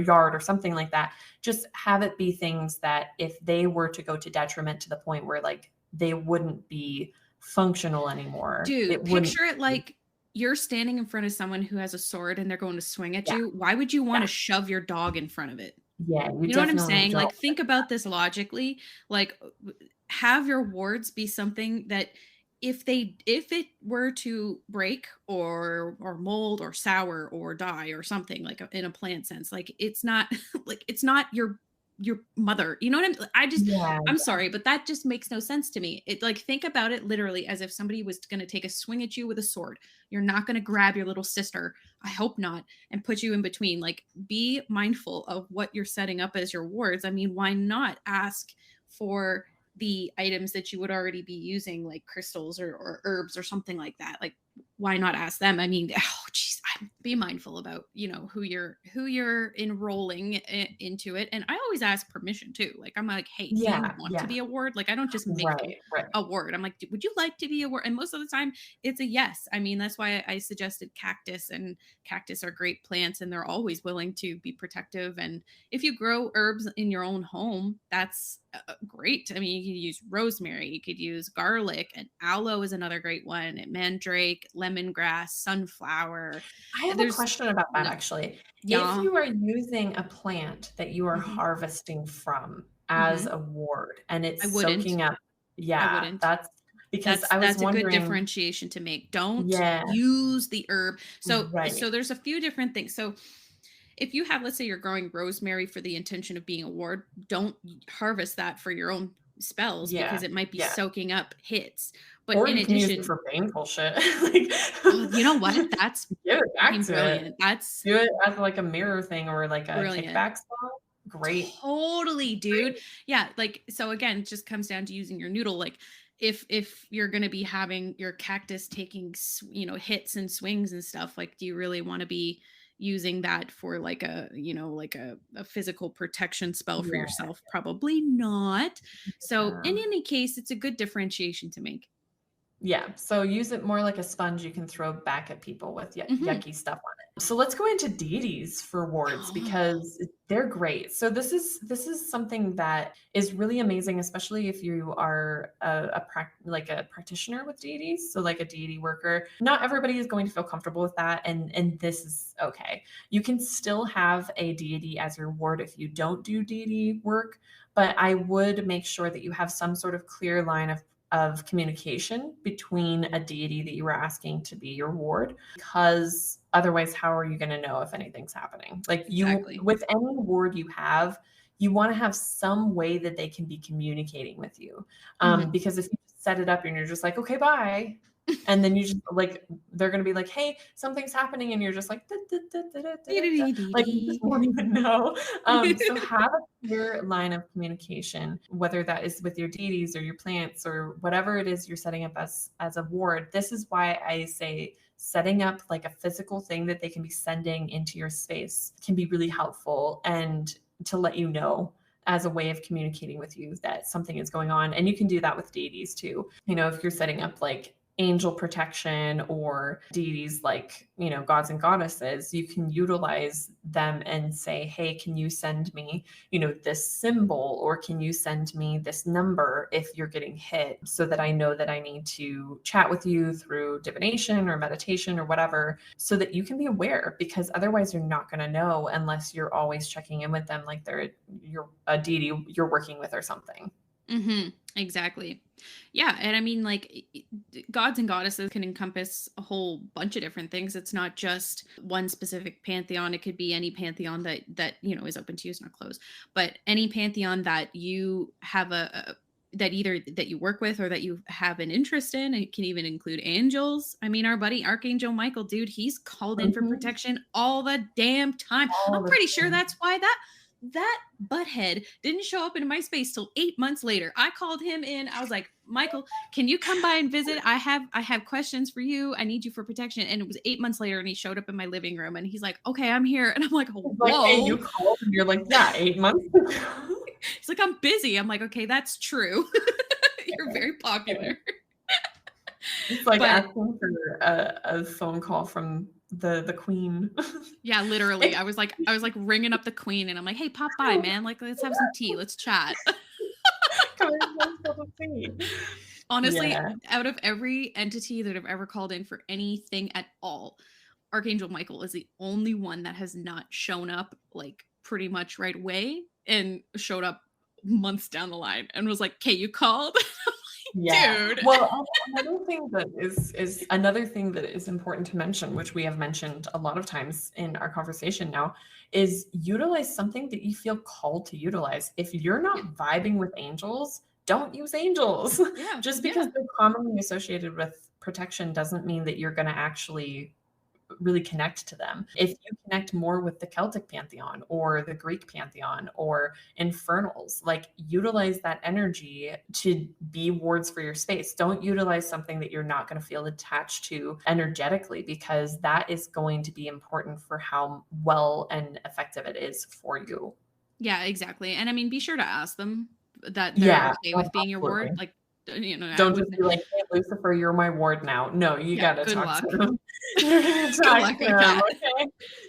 yard or something like that. Just have it be things that if they were to go to detriment to the point where like they wouldn't be functional anymore, Dude, it wouldn't picture it be. like you're standing in front of someone who has a sword and they're going to swing at Yeah, you. Why would you want yeah, to shove your dog in front of it? yeah, you You know what I'm definitely saying? don't. Like, think about this logically. Like, have your wards be something that if it were to break or mold or sour or die or something, like in a plant sense, like it's not like it's not your your mother. You know what Yeah. I'm sorry, but that just makes no sense to me. It like think about it literally as if somebody was going to take a swing at you with a sword. You're not going to grab your little sister. I hope not, and put you in between. Like be mindful of what you're setting up as your wards. I mean, why not ask for the items that you would already be using, like crystals or herbs or something like that? Like why not ask them? I mean, oh geez, be mindful about, you know, who you're enrolling into it. And I always ask permission too. Like I'm like, hey, do you Yeah. want to Yeah. be a ward? Like I don't just make them Right. Right. a ward. I'm like, would you like to be a ward? And most of the time it's a yes. I mean, that's why I suggested cactus, and cactus are great plants and they're always willing to be protective. And if you grow herbs in your own home, that's great. I mean, you could use rosemary, you could use garlic, and aloe is another great one, and mandrake, lemongrass, sunflower. I have a There's question about that yeah, actually. If yeah. you are using a plant that you are Hmm. harvesting from as Hmm. a ward and I it's wouldn't. soaking up, I yeah, wouldn't. that's because That's I was that's a good wondering, differentiation to make. Don't yeah, use the herb. So right. there's a few different things. So if you have, let's say you're growing rosemary for the intention of being a ward, don't harvest that for your own spells Yeah, because it might be yeah. soaking up hits. But Or in you can use it addition, for painful shit. Like, oh, you know what? That's give it back fucking to it. brilliant. That's Do it as like a mirror thing or like a brilliant. kickback spell. Great. Totally, dude. Great. Yeah, like so again, it just comes down to using your noodle. Like if you're going to be having your cactus taking hits and swings and stuff, like do you really want to be using that for like a, like a physical protection spell for Yeah, yourself? Probably not. So in yeah. any case, it's a good differentiation to make. Yeah, so use it more like a sponge you can throw back at people with Hmm. yucky stuff on it. So let's go into deities for wards because they're great. So this is something that is really amazing, especially if you are like a practitioner with deities, so like a deity worker. Not everybody is going to feel comfortable with that, and this is okay. You can still have a deity as your ward if you don't do deity work, but I would make sure that you have some sort of clear line of communication between a deity that you were asking to be your ward, because otherwise how are you going to know if anything's happening? Like you, Exactly. with any ward you have, you want to have some way that they can be communicating with you, Hmm. because if you just set it up and you're just like, okay, bye, and then you just like, they're going to be like, hey, something's happening, and you're just like, "Da, da, da, da, da, da, da, da." Like you just won't even know. So have a clear line of communication, whether that is with your deities or your plants or whatever it is you're setting up as a ward. This is why I say setting up like a physical thing that they can be sending into your space can be really helpful, and to let you know as a way of communicating with you that something is going on. And you can do that with deities too. If you're setting up like angel protection or deities like, gods and goddesses, you can utilize them and say, hey, can you send me, this symbol, or can you send me this number if you're getting hit, so that I know that I need to chat with you through divination or meditation or whatever, so that you can be aware, because otherwise you're not going to know unless you're always checking in with them like you're a deity you're working with or something. Exactly. Yeah, and I mean, like, gods and goddesses can encompass a whole bunch of different things. It's not just one specific pantheon. It could be any pantheon that is open to you, it's not closed, but any pantheon that you have that either that you work with or that you have an interest in. It can even include angels. I mean, our buddy Archangel Michael, dude, he's called in for Mhm. protection all the damn time. I'm All the pretty sure time. that's why that butthead didn't show up in my space till 8 months later. I called him in. I was like, Michael, can you come by and visit? I have questions for you. I need you for protection. And it was 8 months later, and he showed up in my living room, and he's like, okay, I'm here. And I'm like, It's like, hey, whoa. you called, and you're like, yeah, 8 months ago. He's like, I'm busy. I'm like, okay, that's true. You're very popular. It's like But asking for a phone call from the queen. yeah, literally, It's I was like ringing up the queen, and I'm like, hey, pop by, man. Like, let's have some tea. Let's chat. coming from the queen. Honestly, Yeah. out of every entity that I've ever called in for anything at all, Archangel Michael is the only one that has not shown up like pretty much right away and showed up months down the line and was like, "Okay, you called?" Yeah. dude. Well, another thing that is important to mention, which we have mentioned a lot of times in our conversation now, is utilize something that you feel called to utilize. If you're Yeah. not vibing with angels, don't use angels. Yeah. Just because Yeah. they're commonly associated with protection doesn't mean that you're going to actually really connect to them. If you connect more with the Celtic pantheon or the Greek pantheon or infernals, like utilize that energy to be wards for your space. Don't utilize something that you're not going to feel attached to energetically, because that is going to be important for how well and effective it is for you. Yeah, exactly. And I mean, be sure to ask them that they're Yeah, okay with being your ward. absolutely. Like, I Don't just wouldn't. be like, "Hey, Lucifer, you're my ward now." No, you Yeah, gotta good talk luck. to them. You're gonna Good talk luck to with them, that. okay? But I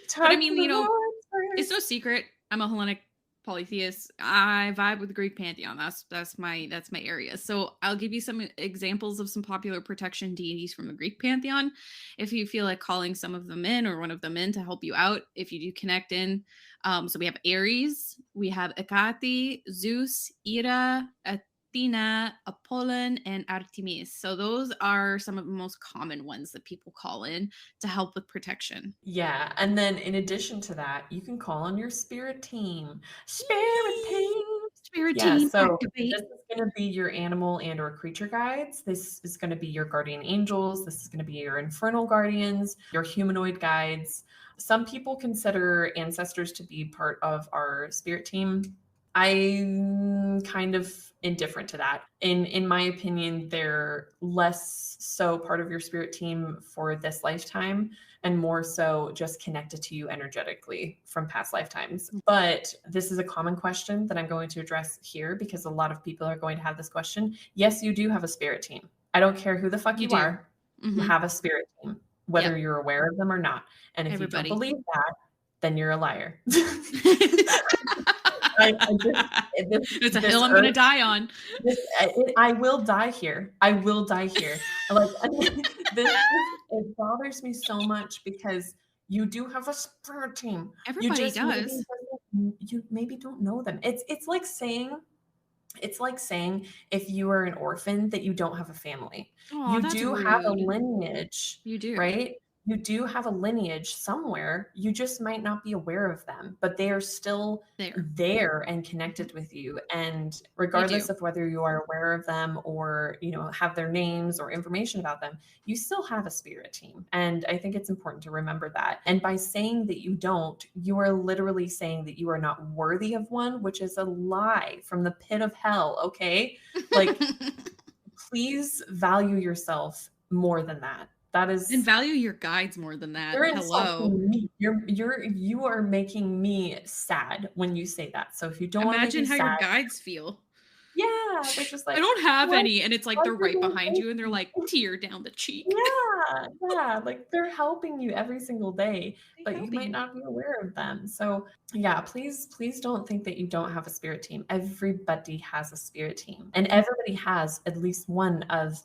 Talk to mean, the wards it's no first. secret. I'm a Hellenic polytheist. I vibe with the Greek pantheon. That's my area. So I'll give you some examples of some popular protection deities from the Greek pantheon. If you feel like calling some of them in or one of them in to help you out, if you do connect in. So we have Ares, we have Hecate, Zeus, Ira, Athena, Apollon, and Artemis. So those are some of the most common ones that people call in to help with protection. Yeah, and then in addition to that, you can call on your spirit team. Spirit Yay! team! Spirit Yeah, team so activate. this is gonna be your animal and or creature guides. This is gonna be your guardian angels. This is gonna be your infernal guardians, your humanoid guides. Some people consider ancestors to be part of our spirit team. I'm kind of indifferent to that. In my opinion, they're less so part of your spirit team for this lifetime and more so just connected to you energetically from past lifetimes. But this is a common question that I'm going to address here because a lot of people are going to have this question. Yes, you do have a spirit team. I don't care who the fuck You you do. are. You Mhm. have a spirit team, whether Yep. you're aware of them or not. And if you don't Everybody. believe that, then you're a liar. I just It's a this hill I'm gonna earth die on. I will die here. I will die here. Like, it bothers me so much because you do have a spirit team. You Everybody just does. you maybe don't know them. It's like saying if you are an orphan that you don't have a family. Oh, You that's do have a rude. lineage, You do. right? You do have a lineage somewhere. You just might not be aware of them, but they are still There. there and Mhm. connected with you. And You regardless do. of whether you are aware of them or, have their names or information about them, you still have a spirit team. And I think it's important to remember that. And by saying that you don't, you are literally saying that you are not worthy of one, which is a lie from the pit of hell. Okay. Like, please value yourself more than that. That And is, value your guides more than that. you're Hello. insulting me. You are making me sad when you say that. So if you don't want to make me Imagine how your sad, guides feel. yeah, they're just I like, don't have why, any, and it's like why they're you're right being behind you and they're like patient? tear down the cheek. Yeah, yeah, like they're helping you every single day, They but you help might you. not be aware of them. So, yeah, please don't think that you don't have a spirit team. Everybody has a spirit team, and everybody has at least one of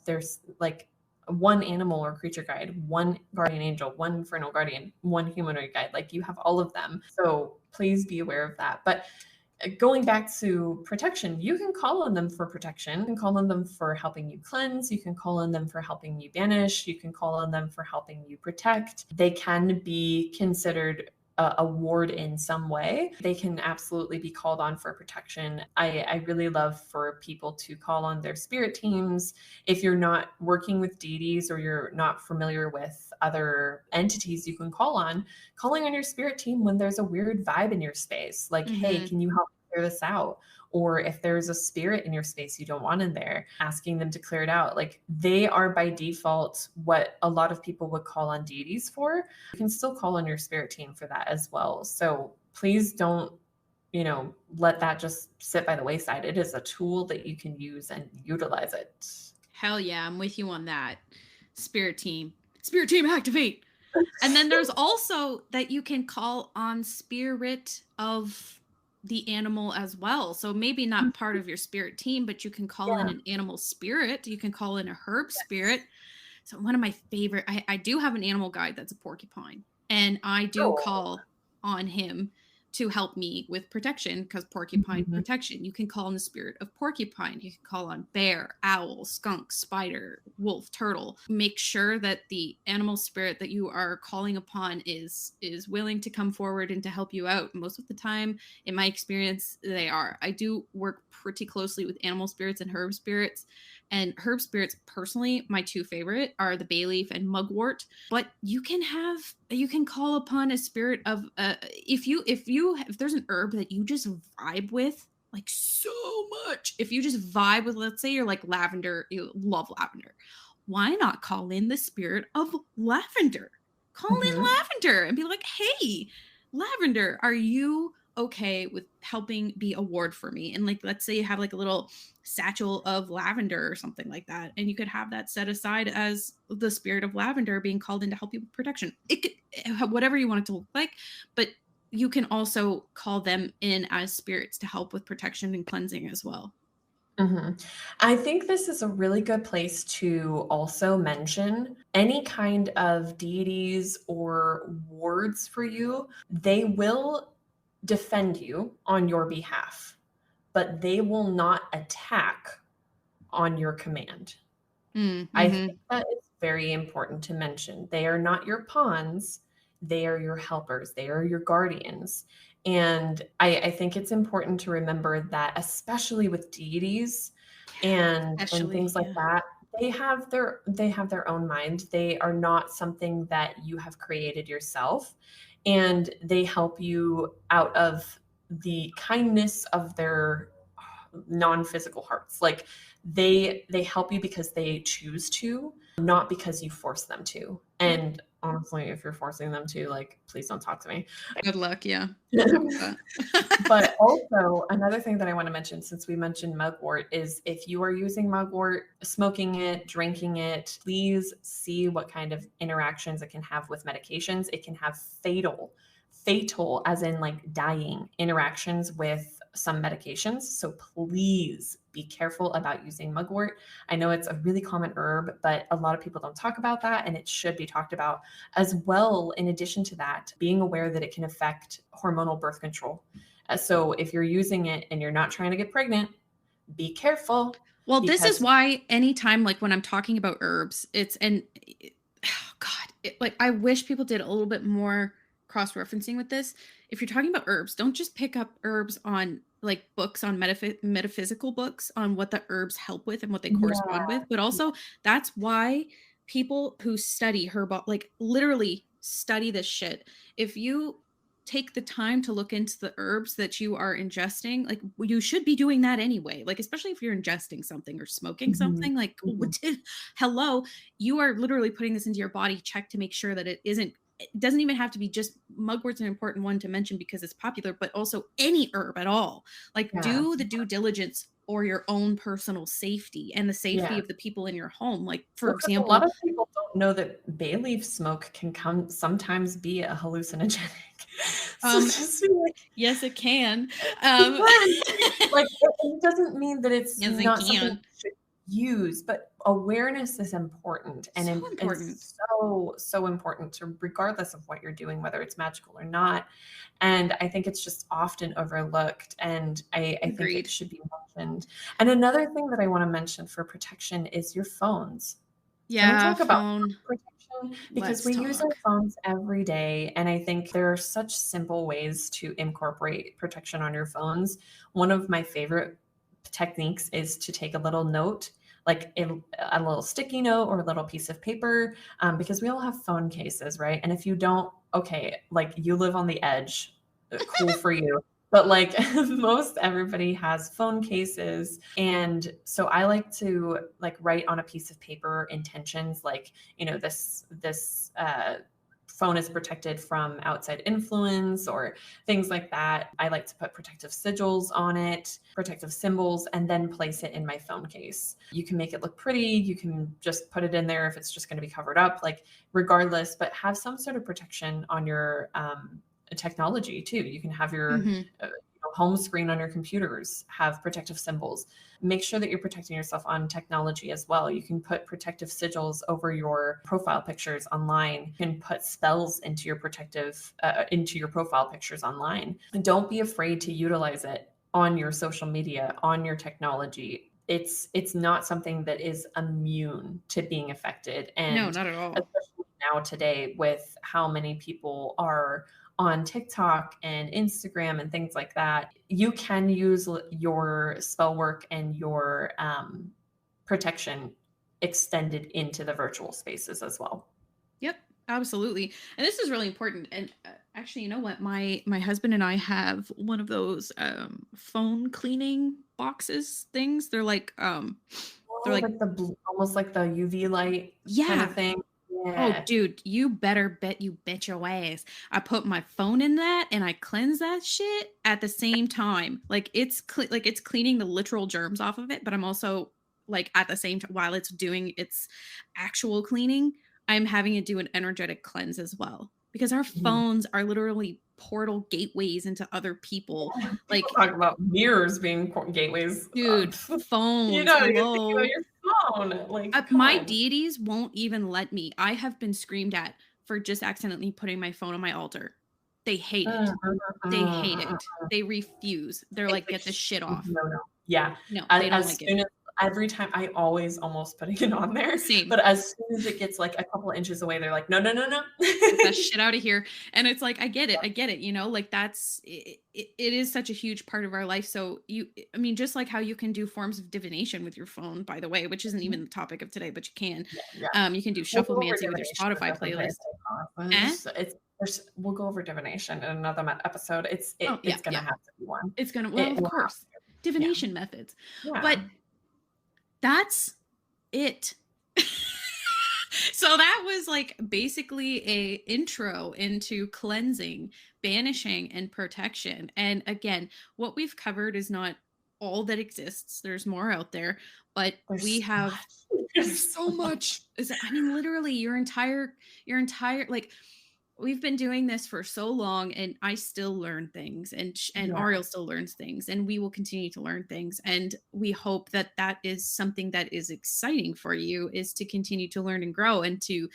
like one animal or creature guide, one guardian angel, one infernal guardian, one humanoid guide. Like you have all of them. So please be aware of that. But going back to protection, you can call on them for protection. You can call on them for helping you cleanse. You can call on them for helping you banish. You can call on them for helping you protect. They can be considered a ward in some way. They can absolutely be called on for protection. I really love for people to call on their spirit teams. If you're not working with deities or you're not familiar with other entities you can call on, calling on your spirit team when there's a weird vibe in your space, like, hey, Mhm. can you help clear this out? Or if there's a spirit in your space you don't want in there, asking them to clear it out. Like they are by default what a lot of people would call on deities for. You can still call on your spirit team for that as well. So please don't, let that just sit by the wayside. It is a tool that you can use and utilize it. Hell yeah, I'm with you on that. Spirit team. Spirit team activate. And then there's also that you can call on spirit of the animal as well. So maybe not part of your spirit team, but you can call in Yeah. an animal spirit. You can call in a herb spirit. Yes. So one of my favorite, I do have an animal guide that's a porcupine, and I do Oh, call on him to help me with protection, because porcupine Mhm. protection. You can call on the spirit of porcupine. You can call on bear, owl, skunk, spider, wolf, turtle. Make sure that the animal spirit that you are calling upon is willing to come forward and to help you out. Most of the time, in my experience, they are. I do work pretty closely with animal spirits and herb spirits. And herb spirits, personally, my two favorite are the bay leaf and mugwort. But you can call upon a spirit of if there's an herb that you just vibe with like so much. If you just vibe with, let's say you're like lavender, you love lavender, why not call in the spirit of lavender? Call in Mhm. lavender and be like, hey, lavender, are you okay with helping be a ward for me? And like, let's say you have like a little satchel of lavender or something like that, and you could have that set aside as the spirit of lavender being called in to help you with protection. It could, whatever you want it to look like, but you can also call them in as spirits to help with protection and cleansing as well. Mhm. I think this is a really good place to also mention any kind of deities or wards for you. They will defend you on your behalf, but they will not attack on your command. I Mm-hmm. think that is very important to mention. They are not your pawns, they are your helpers, they are your guardians. And I think it's important to remember that, especially with deities and Especially, things like yeah. that, they have their own mind. They are not something that you have created yourself, and they help you out of the kindness of their non-physical hearts. Like they help you because they choose to, not because you force them to. Yep. And honestly, if you're forcing them to, like, please don't talk to me. Good luck. Yeah. Good luck with that. But also, another thing that I want to mention, since we mentioned mugwort, is if you are using mugwort, smoking it, drinking it, please see what kind of interactions it can have with medications. It can have fatal, as in like dying interactions with some medications. So please be careful about using mugwort. I know it's a really common herb, but a lot of people don't talk about that, and it should be talked about as well. In addition to that, being aware that it can affect hormonal birth control. So if you're using it and you're not trying to get pregnant, be careful Well, this is because why anytime, like when I'm talking about herbs, oh God, like I wish people did a little bit more cross referencing with this. If you're talking about herbs, don't just pick up herbs on like books on metaphysical books on what the herbs help with and what they correspond yeah, with, but also that's why people who study herbal, like literally study this shit. If you take the time to look into the herbs that you are ingesting, like you should be doing that anyway, like especially if you're ingesting something or smoking mhm, something, like mhm, hello, you are literally putting this into your body. Check to make sure that it doesn't even have to be just mugwort's an important one to mention because it's popular, but also any herb at all. Like yeah, do the due diligence for your own personal safety and the safety yeah. of the people in your home. Like for Well, because a lot example, of people don't know that bay leaf smoke can come sometimes be a hallucinogenic. So um just be like, yes it can. it um can. Like, it doesn't mean that it's yes it not something you can. should use, but awareness is important, and So and important. so important to, regardless of what you're doing, whether it's magical or not. And I think it's just often overlooked, and I think it Agreed. should be mentioned. And another thing that I want to mention for protection is your phones. Can we Yeah, talk about phone. phone protection? Because Let's we use our talk. phones every day, and I think there are such simple ways to incorporate protection on your phones. One of my favorite techniques is to take a little note, like a little sticky note or a little piece of paper, because we all have phone cases, right? And if you don't, okay, like you live on the edge, cool for you. But like most everybody has phone cases. And so I like to like write on a piece of paper intentions, like, this phone is protected from outside influence or things like that. I like to put protective sigils on it, protective symbols, and then place it in my phone case. You can make it look pretty. You can just put it in there if it's just going to be covered up, like regardless, but have some sort of protection on your technology too. You can have your Mhm. home screen on your computers have protective symbols. Make sure that you're protecting yourself on technology as well. You can put protective sigils over your profile pictures online. You can put spells into your into your profile pictures online. And don't be afraid to utilize it on your social media, on your technology. It's not something that is immune to being affected. No, And not at all. especially now today with how many people are on TikTok and Instagram and things like that, you can use your spell work and your protection extended into the virtual spaces as well. Yep, absolutely. And this is really important. And actually, you know what? My husband and I have one of those phone cleaning boxes things. They're Oh, like like the blue, almost like the UV light kind of yeah. thing. Oh, Yeah. dude, you better bet you bet your ass. I put my phone in that and I cleanse that shit at the same time. Like like it's cleaning the literal germs off of it, but I'm also like at the same time while it's doing its actual cleaning, I'm having it do an energetic cleanse as well. Because our Mhm. phones are literally portal gateways into other people. People Like, talk about mirrors being gateways. dude, You phones, know, you're thinking about hello. your phone. Like, come My on. deities won't even let me. I have been screamed at for just accidentally putting my phone on my altar. They hate Uh, it. uh, They uh, hate uh, it. They refuse. They're It's like, a "Get this shit off." no, no. Yeah. No, they don't As like it. soon as every time I always almost putting it on there, Same. but as soon as it gets like a couple inches away, they're like, no, no, no, no. Get that shit out of here. And it's like, I get it. I get it. You know, like that's it is such a huge part of our life. So I mean, just like how you can do forms of divination with your phone, by the way, which isn't even the topic of today, but you can. Yeah, yeah. You can do We'll go over shufflemancy with your divination in Spotify another playlist. Eh? we'll go over divination in another episode. Oh, yeah, It's gonna yeah. have to be one. It's gonna, well, It of will have course, to. Yeah. divination methods. Yeah. But that's it. So that was like basically a intro into cleansing, banishing, and protection. And again, what we've covered is not all that exists. There's more out there, but There's we so have much. there's There's so so much. much. I mean, literally your entire like we've been doing this for so long and I still learn things and Yeah. Ariel still learns things and we will continue to learn things and we hope that that is something that is exciting for you is to continue to learn and grow and to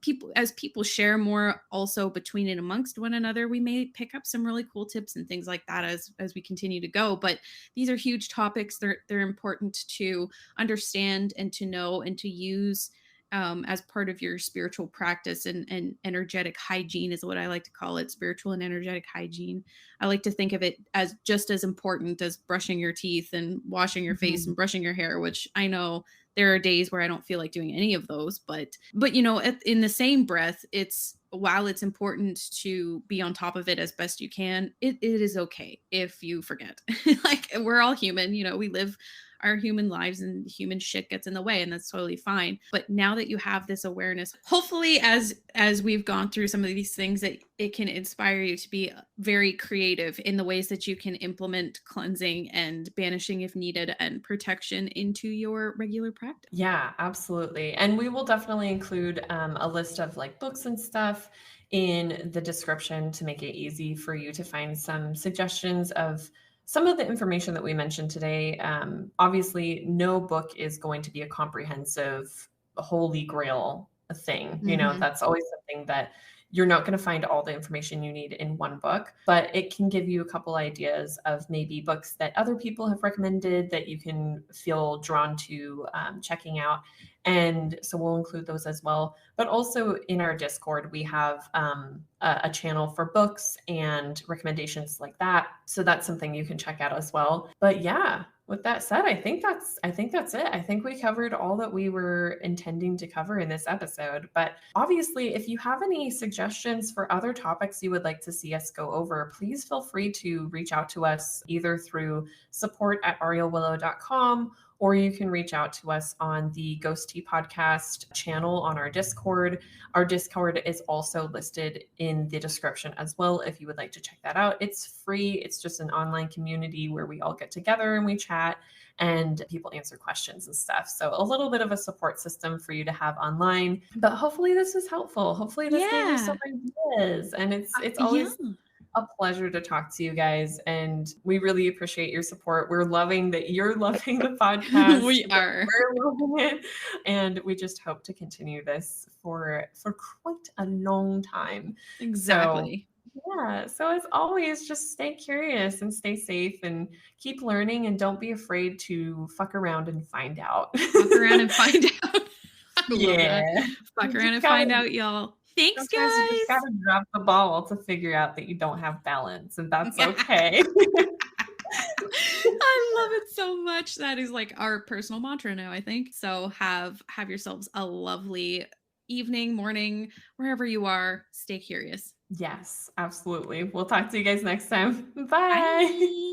people as people share more also between and amongst one another we may pick up some really cool tips and things like that as we continue to go, but these are huge topics. They're important to understand and to know and to use as part of your spiritual practice and energetic hygiene is what I like to call it, spiritual and energetic hygiene. I like to think of it as just as important as brushing your teeth and washing your face Mhm. and brushing your hair, which I know there are days where I don't feel like doing any of those, but in the same breath, it's while it's important to be on top of it as best you can, it is okay if you forget. Like we're all human, we live our human lives and human shit gets in the way and that's totally fine, but now that you have this awareness, hopefully as we've gone through some of these things that it can inspire you to be very creative in the ways that you can implement cleansing and banishing if needed and protection into your regular practice. Yeah, absolutely. And we will definitely include a list of like books and stuff in the description to make it easy for you to find some suggestions of some of the information that we mentioned today. Obviously, no book is going to be a comprehensive, holy grail thing. Hmm. That's always something that you're not going to find all the information you need in one book, but it can give you a couple ideas of maybe books that other people have recommended that you can feel drawn to checking out. And so we'll include those as well. But also in our Discord, we have a channel for books and recommendations like that. So that's something you can check out as well. But yeah, with that said, I think that's it. I think we covered all that we were intending to cover in this episode. But obviously, if you have any suggestions for other topics you would like to see us go over, please feel free to reach out to us either through support@arielwillow.com, or you can reach out to us on the Ghost Tea Podcast channel on our Discord. Our Discord is also listed in the description as well if you would like to check that out. It's free. It's just an online community where we all get together and we chat and people answer questions and stuff. So a little bit of a support system for you to have online. But hopefully this was helpful. Hopefully this gave you some Yeah. ideas. And it's Yeah. always a pleasure to talk to you guys, and we really appreciate your support. We're loving that you're loving the podcast. We that are. We're loving it, and we just hope to continue this for quite a long time. So Exactly. yeah, so as always, just stay curious and stay safe and keep learning and don't be afraid to fuck around and find out. Fuck around and find out. I love that. Yeah. Fuck You around just and gotta find out, y'all. Thanks, Sometimes you just guys. gotta drop the ball to figure out that you don't have balance, and that's okay. I love it so much. That is like our personal mantra now, I think. So have yourselves a lovely evening, morning, wherever you are. Stay curious. Yes, absolutely. We'll talk to you guys next time. Bye. Bye.